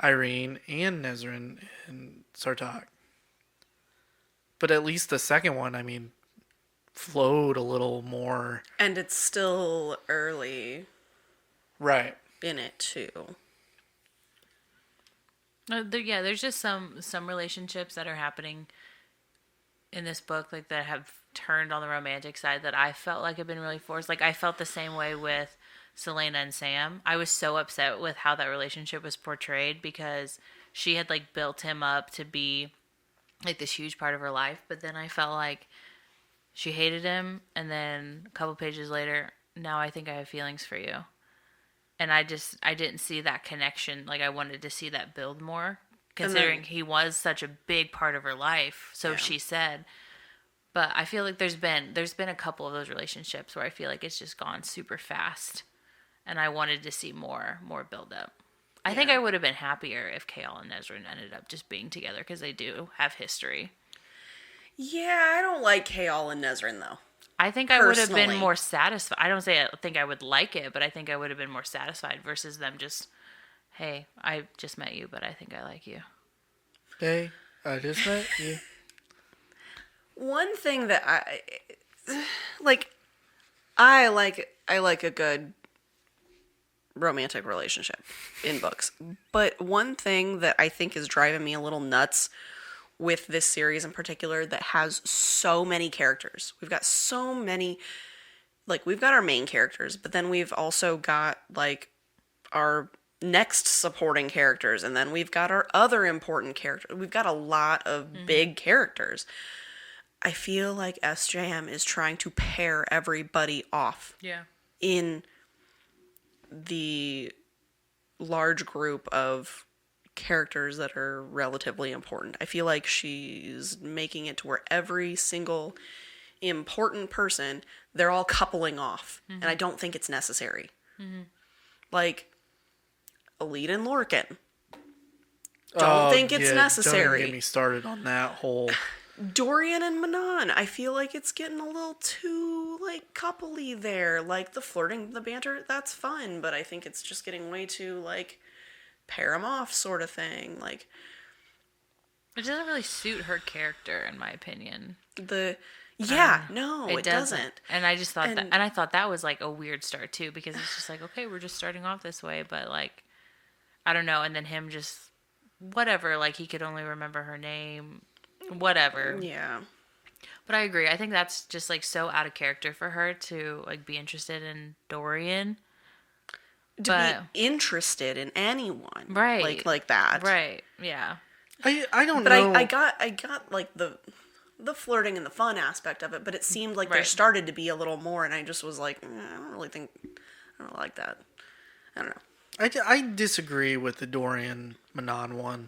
Irene and Nezrin and Sartak. But at least the second one, I mean, flowed a little more. And it's still early. Right. In it, too. There's just some relationships that are happening in this book, like that have turned on the romantic side that I felt like have been really forced. Like I felt the same way with Selena and Sam. I was so upset with how that relationship was portrayed because she had like built him up to be like this huge part of her life, but then I felt like she hated him, and then a couple pages later, now I think I have feelings for you. And I didn't see that connection. Like, I wanted to see that build more, considering he was such a big part of her life. So she said. But I feel like there's been a couple of those relationships where I feel like it's just gone super fast, and I wanted to see more build up. I think I would have been happier if Kale and Nesrin ended up just being together because they do have history. Yeah, I don't like Kale and Nesrin though. I think I would have been Personally. more satisfied. I don't say I think I would like it, but I think I would have been more satisfied versus them just, hey, I just met you, but I think I like you. Hey, I just met you. One thing that I like a good romantic relationship in books. But one thing that I think is driving me a little nuts with this series in particular that has so many characters. We've got so many, like, we've got our main characters, but then we've also got, like, our next supporting characters, and then we've got our other important characters. We've got a lot of big characters. I feel like SJM is trying to pair everybody off. Yeah. In the large group of characters that are relatively important. I feel like she's making it to where every single important person, they're all coupling off. And I don't think it's necessary. Like, Elite and Lorcan. Don't think it's necessary. Don't even get me started on that whole... Dorian and Manon, I feel like it's getting a little too, like, coupley there. Like, the flirting, the banter, that's fun, but I think it's just getting way too, like, pair them off sort of thing. Like, It doesn't really suit her character, in my opinion. it doesn't. And I just thought and I thought that was, like, a weird start, too, because it's just like, okay, we're just starting off this way, but, like, I don't know, and then him just, whatever, like, he could only remember her name... Whatever. Yeah. But I agree. I think that's just like so out of character for her to like be interested in Dorian. To be interested in anyone. Right. Like that. Right. Yeah. I don't but know. I got like the flirting and the fun aspect of it, but it seemed like there started to be a little more, and I just was like, I don't like that. I don't know. I disagree with the Dorian Manon one.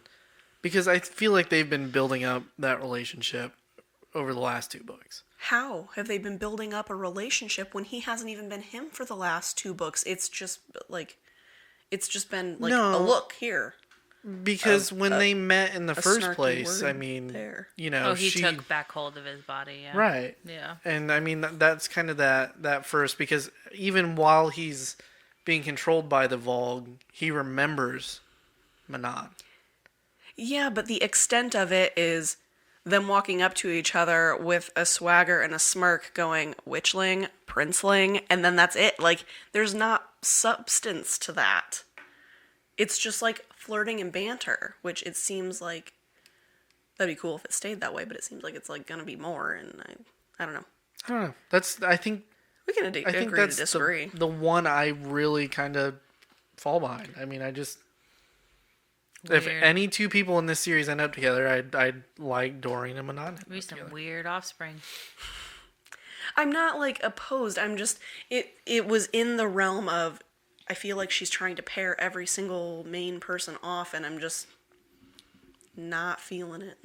Because I feel like they've been building up that relationship over the last 2 books. How have they been building up a relationship when he hasn't even been him for the last 2 books? It's just been like a look here. Because when they met in the first place, I mean, there. you know, he took back hold of his body. Yeah. Right. Yeah. And I mean, that's kind of that first, because even while he's being controlled by the Vogue, he remembers Manon. Yeah, but the extent of it is them walking up to each other with a swagger and a smirk going, witchling, princeling, and then that's it. Like, there's not substance to that. It's just like flirting and banter, which it seems like that'd be cool if it stayed that way, but it seems like it's like gonna be more, and I don't know. I don't know. I think we can agree to disagree. The one I really kind of fall behind. I mean, If any 2 people in this series end up together, I'd like Dorian and Manon. Be some weird offspring. I'm not like opposed. I'm just it was in the realm of I feel like she's trying to pair every single main person off, and I'm just not feeling it.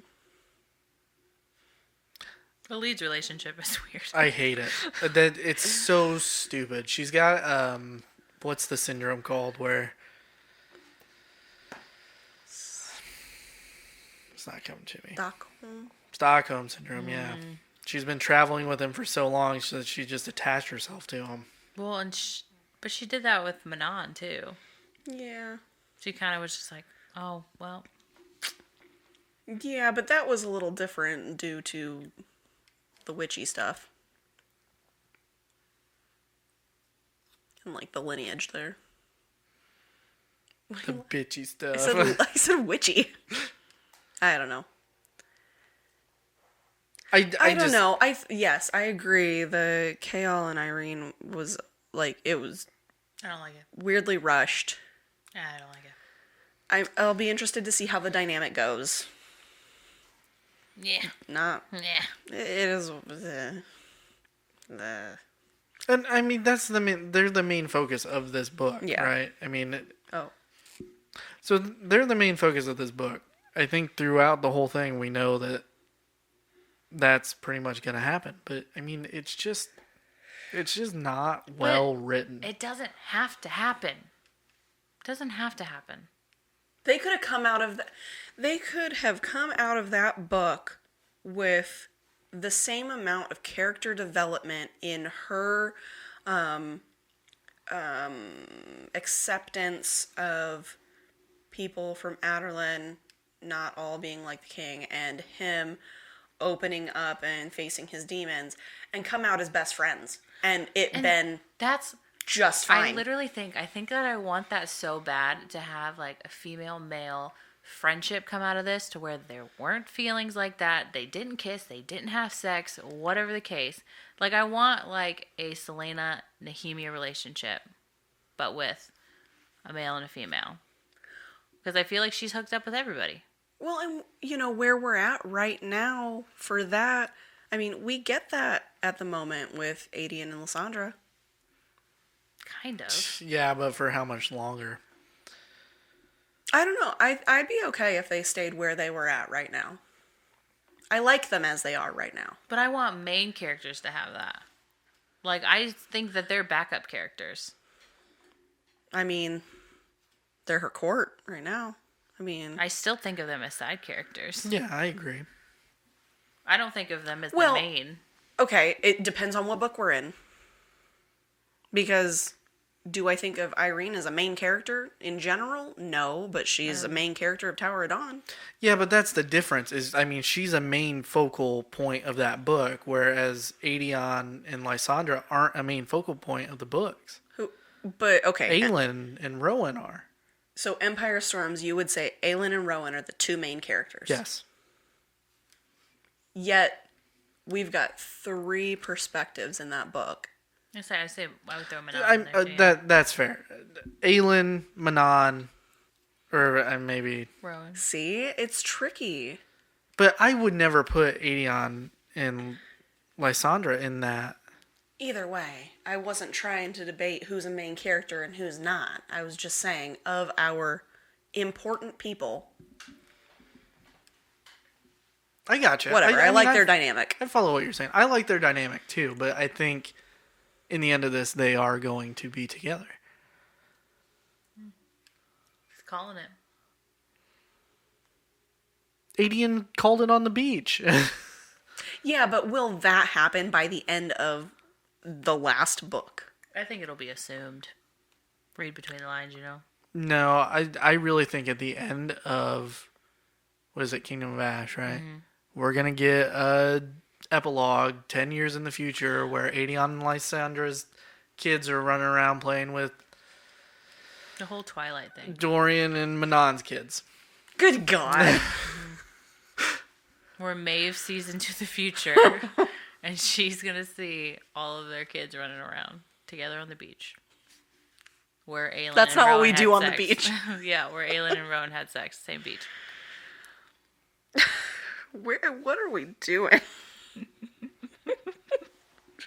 The lead's relationship is weird. I hate it. That it's so stupid. She's got what's the syndrome called where it's not coming to me. Stockholm syndrome, yeah. She's been traveling with him for so long so that she just attached herself to him. Well, but she did that with Manon too. Yeah. She kind of was just like, oh, well. Yeah, but that was a little different due to the witchy stuff. And like the lineage there. The bitchy stuff. I said witchy. I don't know. I don't know. Yes, I agree. The Kale and Irene was like it was. I don't like it. Weirdly rushed. I don't like it. I'll be interested to see how the dynamic goes. Yeah. Not. Yeah. It is. And I mean they're the main focus of this book, right? I mean. So they're the main focus of this book. I think throughout the whole thing, we know that that's pretty much going to happen. But I mean, it's just not well written. It doesn't have to happen. It doesn't have to happen. They could have come out of that book with the same amount of character development in her acceptance of people from Adderlin not all being like the king, and him opening up and facing his demons, and come out as best friends, and been that's just fine. I think that I want that so bad, to have like a female male friendship come out of this, to where there weren't feelings like that. They didn't kiss, they didn't have sex, whatever the case. Like, I want like a Selena Nehemia relationship, but with a male and a female, because I feel like she's hooked up with everybody. Well, and where we're at right now for that, I mean, we get that at the moment with Adian and Lysandra. Kind of. Yeah, but for how much longer? I don't know. I'd be okay if they stayed where they were at right now. I like them as they are right now. But I want main characters to have that. Like, I think that they're backup characters. I mean, they're her court right now. I still think of them as side characters. Yeah, I agree. I don't think of them as the main. Okay, it depends on what book we're in. Because do I think of Irene as a main character in general? No, but she's a main character of Tower of Dawn. Yeah, but that's the difference. She's a main focal point of that book, whereas Adian and Lysandra aren't a main focal point of the books. But, okay. Aelin and Rowan are. So Empire Storms, you would say Aelin and Rowan are the two main characters. Yes. Yet, we've got 3 perspectives in that book. I would throw Manon in there too. That's fair. Aelin, Manon, or maybe Rowan. See, it's tricky. But I would never put Adian and Lysandra in that. Either way, I wasn't trying to debate who's a main character and who's not. I was just saying, of our important people. I gotcha. Whatever. I like their dynamic. I follow what you're saying. I like their dynamic too, but I think in the end of this, they are going to be together. He's calling it. Adian called it on the beach. Yeah, but will that happen by the end of the last book? I think it'll be assumed. Read between the lines, No, I really think at the end of, what is it, Kingdom of Ash, right? Mm-hmm. We're going to get a epilogue 10 years in the future where Adian and Lysandra's kids are running around playing with the whole Twilight thing. Dorian and Manon's kids. Good God. Where Maeve sees into the future and she's going to see all of their kids running around together on the beach. Where Aelin That's and not Rowan what we do on sex. the beach. Yeah, where Aelin and Rowan had sex. Same beach. What are we doing?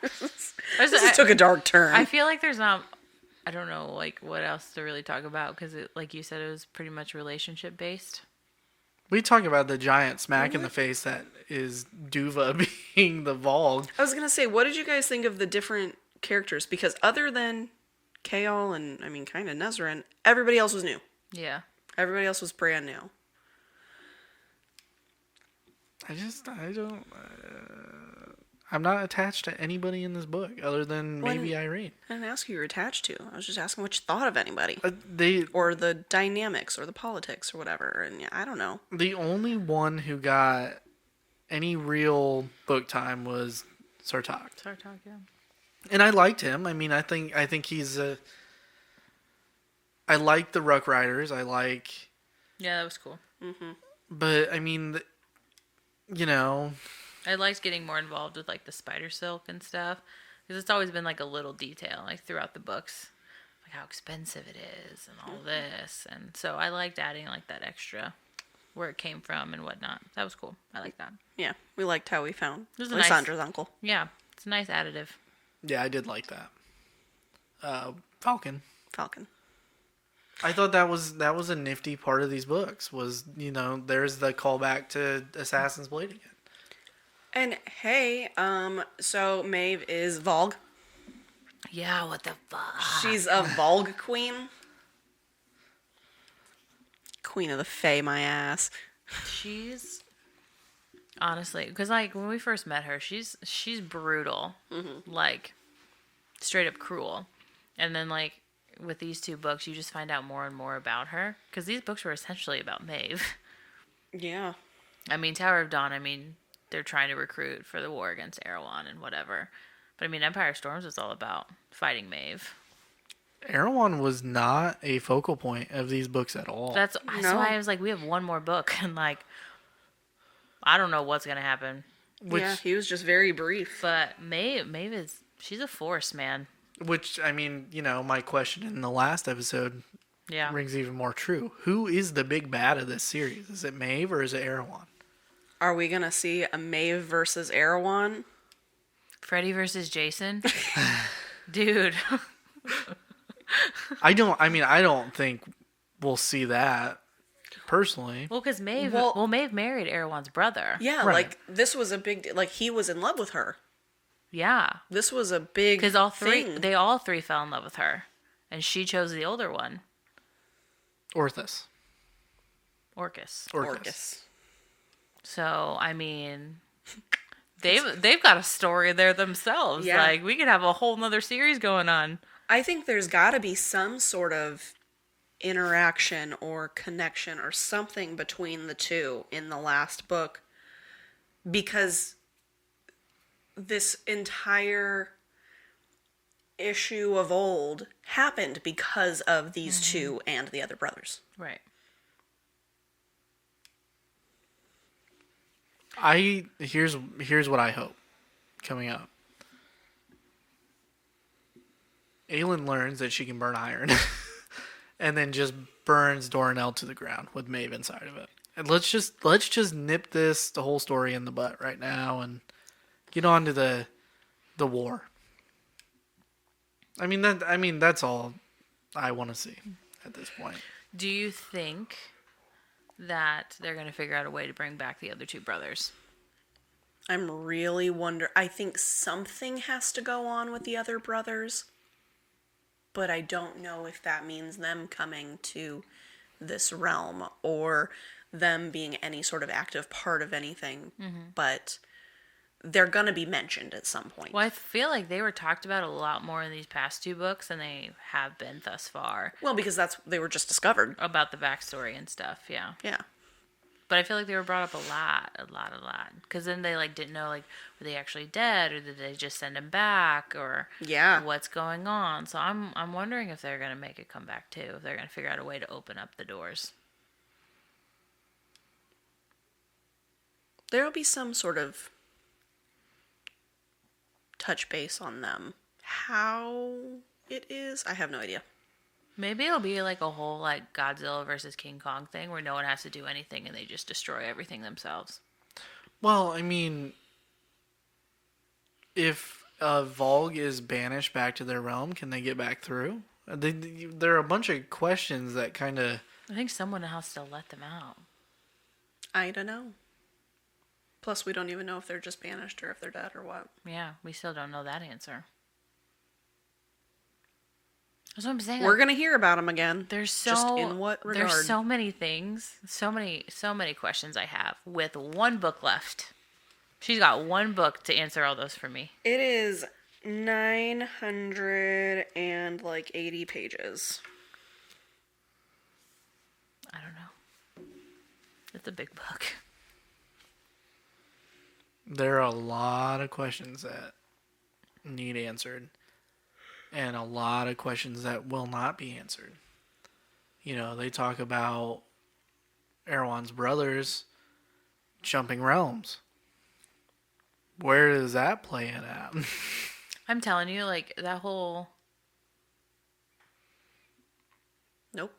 This just took a dark turn. I feel like there's not, I don't know, like, what else to really talk about, because, like you said, it was pretty much relationship based. We talk about the giant smack in the face that is Duva being the Vogue. I was going to say, what did you guys think of the different characters? Because other than Chaol and, kind of Nezran, everybody else was new. Yeah. Everybody else was brand new. I'm not attached to anybody in this book other than maybe Irene. I didn't ask who you were attached to. I was just asking what you thought of anybody. Or the dynamics or the politics or whatever. And yeah, I don't know. The only one who got any real book time was Sartok. Sartok, yeah. And I liked him. I think he's I like the Ruck Riders. Yeah, that was cool. Mm-hmm. But, I liked getting more involved with, like, the spider silk and stuff. Because it's always been, like, a little detail, like, throughout the books. Like, how expensive it is and all this. And so I liked adding, like, that extra, where it came from and whatnot. That was cool. I like that. Yeah, we liked how we found Lysandra's uncle. Yeah, it's a nice additive. Yeah, I did like that. Falcon. I thought that was a nifty part of these books. Was there's the callback to Assassin's Blade again. And Hey, so Maeve is Volg. Yeah, what the fuck? She's a Volg queen. Queen of the Fae, my ass. She's honestly, because like when we first met her, she's brutal, like straight up cruel, and then like with these two books, you just find out more and more about her because these books were essentially about Maeve. Yeah. I mean, Tower of Dawn. I mean, they're trying to recruit for the war against Erewhon and whatever, but I mean, Empire Storms was all about fighting Maeve. Erewhon was not a focal point of these books at all. That's why I was like, we have one more book, and like, I don't know what's gonna happen. Yeah, he was just very brief. But Maeve she's a force, man. Which, I mean, you know, my question in the last episode Yeah. rings even more true. Who is the big bad of this series? Is it Maeve or is it Erewhon? Are we gonna see a Maeve versus Erewhon? Freddy versus Jason? Dude. I don't think we'll see that personally. Well, because Maeve married Erewhon's brother. Yeah, Right. like this was a big like he was in love with her. Yeah. This was a big Because they all three fell in love with her. And she chose the older one. Orcus. Orcus. So, I mean, they've got a story there themselves. Yeah. Like, we could have a whole nother series going on. I think there's got to be some sort of interaction or connection or something between the two in the last book because this entire issue of old happened because of these two and the other brothers. Right. Here's what I hope coming up. Aelin learns that she can burn iron, and then just burns Doranel to the ground with Maeve inside of it. And let's just nip the whole story in the butt right now and get on to the war. I mean that's all I want to see at this point. Do you think that they're going to figure out a way to bring back the other two brothers? I'm really I think something has to go on with the other brothers, but I don't know if that means them coming to this realm or them being any sort of active part of anything, but they're going to be mentioned at some point. Well, I feel like they were talked about a lot more in these past two books than they have been thus far. Well, because they were just discovered. About the backstory and stuff, yeah. Yeah. But I feel like they were brought up a lot. Because then they, like, didn't know, like, were they actually dead? Or did they just send him back? Or what's going on? So I'm wondering if they're going to make it come back, too. If they're going to figure out a way to open up the doors. There'll be some sort of touch base on them. How it is, I have no idea. Maybe it'll be like a whole like Godzilla versus King Kong thing where no one has to do anything and they just destroy everything themselves. Well, I mean, if Volg is banished back to their realm, can they get back through? There are a bunch of questions that kind of... I think someone has to let them out. I don't know. Plus, we don't even know if they're just banished or if they're dead or what. Yeah, we still don't know that answer. That's what I'm saying. We're going to hear about them again. Just in what regard? There's so many things, so many questions I have with one book left. She's got one book to answer all those for me. It is 980 pages. I don't know. It's a big book. There are a lot of questions that need answered. And a lot of questions that will not be answered. You know, they talk about Erewhon's brothers jumping realms. Where does that play in at? I'm telling you, like, that whole... Nope.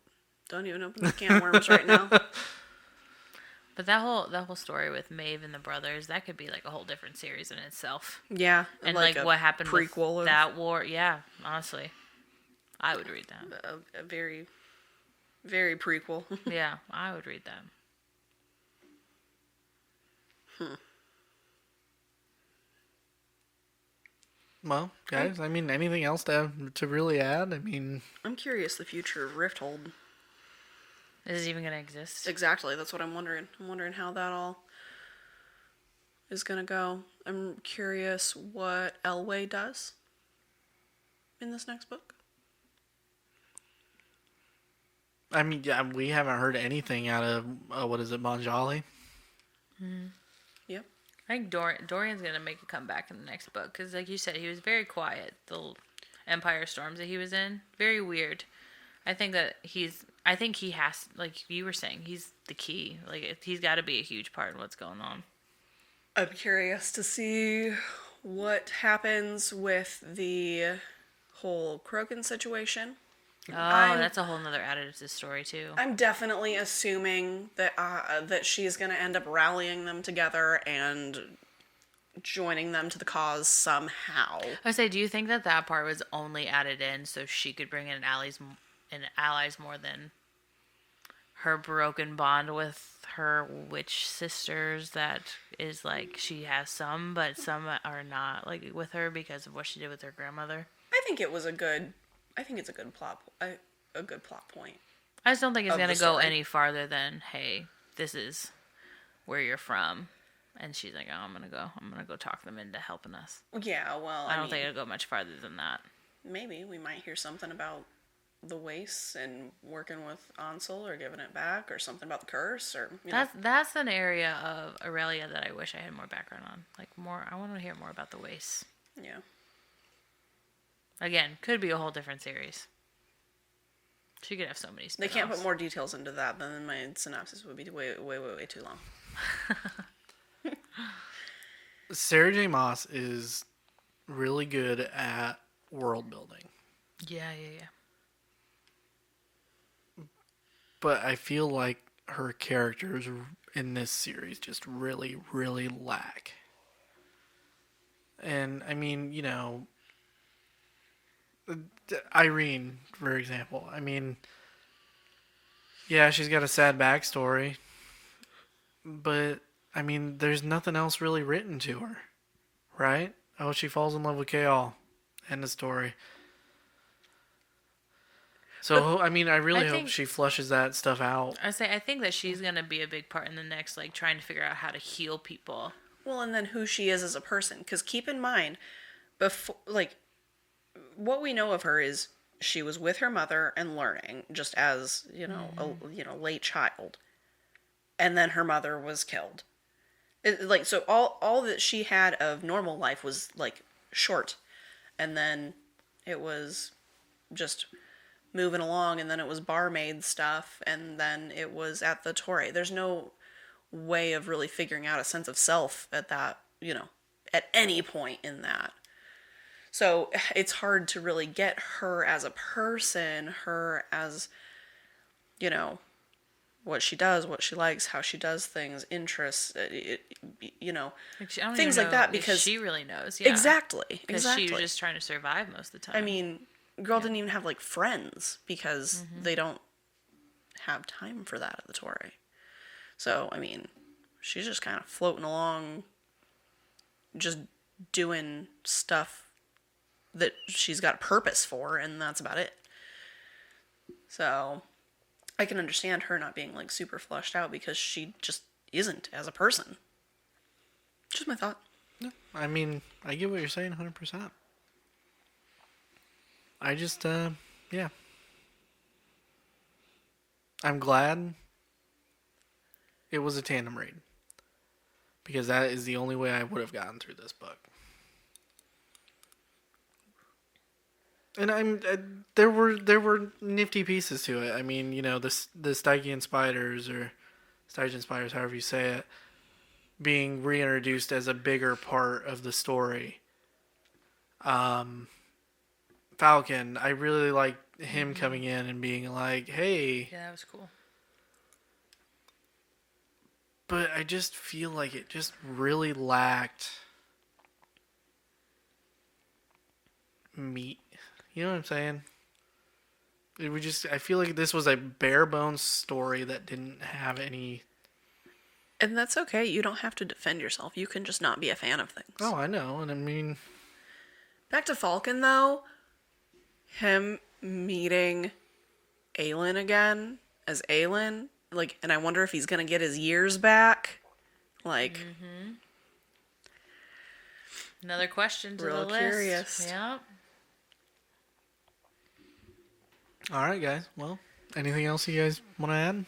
Don't even open the can of worms right now. But that whole story with Maeve and the brothers, that could be like a whole different series in itself. Yeah. And like what happened prequel with that war. Yeah, honestly. I would read that. A very, very prequel. Yeah, I would read that. Well, guys, I mean, anything else to really add? I mean, I'm curious the future of Rifthold. Is it even going to exist? Exactly, that's what I'm wondering. I'm wondering how that all is going to go. I'm curious what Elway does in this next book. I mean, yeah, we haven't heard anything out of, what is it, Bonjali? Yep. I think Dorian's going to make a comeback in the next book. Because, like you said, he was very quiet. The Empire Storms that he was in. Very weird. I think he has, like you were saying, he's the key. Like, he's got to be a huge part in what's going on. I'm curious to see what happens with the whole Krogan situation. That's a whole nother additive to the story, too. I'm definitely assuming that that she's going to end up rallying them together and joining them to the cause somehow. I say, do you think that part was only added in so she could bring in allies more than her broken bond with her witch sisters? That is like she has some, but some are not like with her because of what she did with her grandmother. I think it's a good plot point. I just don't think it's going to go any farther than, hey, this is where you're from. And she's like, oh, I'm going to go talk them into helping us. Yeah, well, I don't think it'll go much farther than that. Maybe we might hear something about the wastes and working with Ansel or giving it back or something about the curse or that's an area of Aurelia that I wish I had more background on. Like I want to hear more about the wastes. Yeah. Again, could be a whole different series. She could have so many spin-offs. They can't put more details into that, then my synopsis would be way too long. Sarah J. Maas is really good at world building. Yeah. But I feel like her characters in this series just really, really lack. And, I mean, Irene, for example. I mean, yeah, she's got a sad backstory. But, I mean, there's nothing else really written to her. Right? Oh, she falls in love with Kaol. End of story. So, I mean, I really hope she flushes that stuff out. I think that she's going to be a big part in the next, like, trying to figure out how to heal people. Well, and then who she is as a person. Because keep in mind, before, like, what we know of her is she was with her mother and learning, just as, a late child. And then her mother was killed. So all that she had of normal life was, like, short. And then it was just moving along, and then it was barmaid stuff, and then it was at the Torre. There's no way of really figuring out a sense of self at that, at any point in that. So it's hard to really get her as a person, her as, what she does, what she likes, how she does things, interests, things like that, because she really knows. Yeah. Exactly. Because she was just trying to survive most of the time. I mean, girl didn't even have, like, friends because they don't have time for that at the Torre. So, I mean, she's just kind of floating along, just doing stuff that she's got a purpose for, and that's about it. So, I can understand her not being, like, super flushed out because she just isn't as a person. Just my thought. Yeah, I mean, I get what you're saying 100%. I just, yeah. I'm glad it was a tandem read. Because that is the only way I would have gotten through this book. And there were nifty pieces to it. I mean, the Stygian spiders, or Stygian spiders, however you say it, being reintroduced as a bigger part of the story. Falcon, I really liked him coming in and being like, hey. Yeah, that was cool. But I just feel like it just really lacked meat. You know what I'm saying? I feel like this was a bare bones story that didn't have any. And that's okay. You don't have to defend yourself. You can just not be a fan of things. Oh, I know. And I mean, Back to Falcon, though. Him meeting Aelin again as Aelin. Like, and I wonder if he's going to get his years back. Like... Another question to Real the list. curious. Yep. All right, guys. Well, anything else you guys want to add?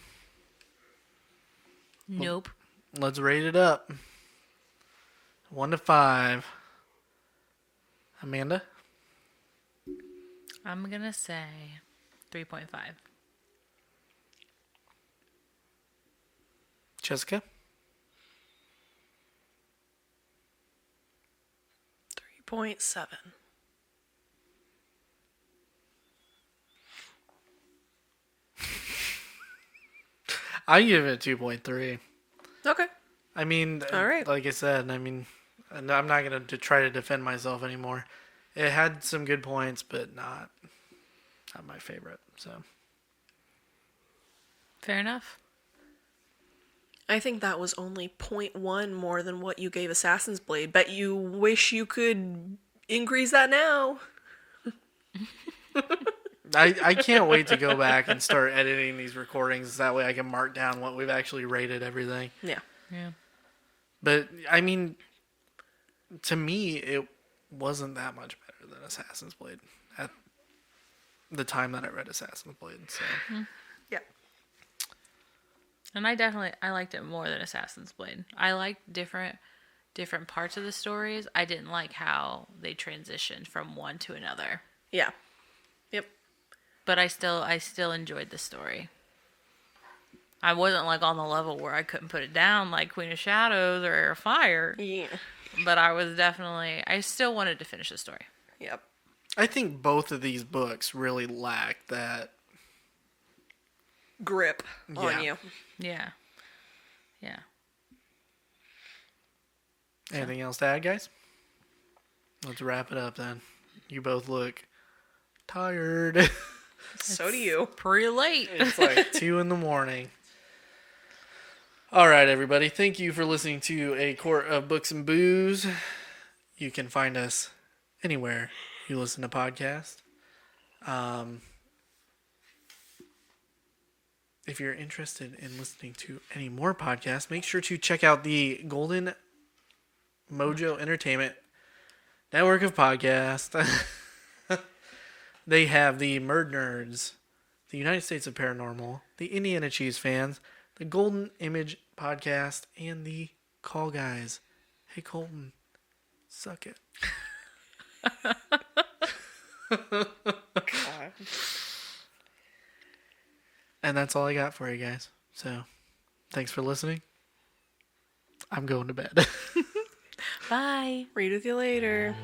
Nope. Let's rate it up. 1 to 5. Amanda? I'm going to say 3.5. Jessica? 3.7. I give it 2.3. Okay. I mean, All right. like I said, I mean, and I'm not going to try to defend myself anymore. It had some good points, but not my favorite. So Fair enough. I think that was only 0.1 more than what you gave Assassin's Blade. Bet you wish you could increase that now. I can't wait to go back and start editing these recordings. That way I can mark down what we've actually rated everything. Yeah. Yeah. But, I mean, to me, it wasn't that much better than Assassin's Blade at the time that I read Assassin's Blade. So. Yeah. And I liked it more than Assassin's Blade. I liked different parts of the stories. I didn't like how they transitioned from one to another. Yeah. Yep. But I still enjoyed the story. I wasn't like on the level where I couldn't put it down like Queen of Shadows or Air of Fire. Yeah. But I still wanted to finish the story. Yep. I think both of these books really lack that Grip on you. Yeah. Yeah. Anything else to add, guys? Let's wrap it up then. You both look tired. So do you. Pretty late. It's like 2 a.m. All right, everybody. Thank you for listening to A Court of Books and Booze. You can find us anywhere you listen to podcasts. If you're interested in listening to any more podcasts, make sure to check out the Golden Mojo Entertainment network of podcasts. They have the MurdNerds, the United States of Paranormal, the Indiana Cheese Fans, the Golden Image Podcast, and the Call Guys. Hey, Colton, suck it. God. And that's all I got for you guys. So, thanks for listening. I'm going to bed. Bye. Read with you later.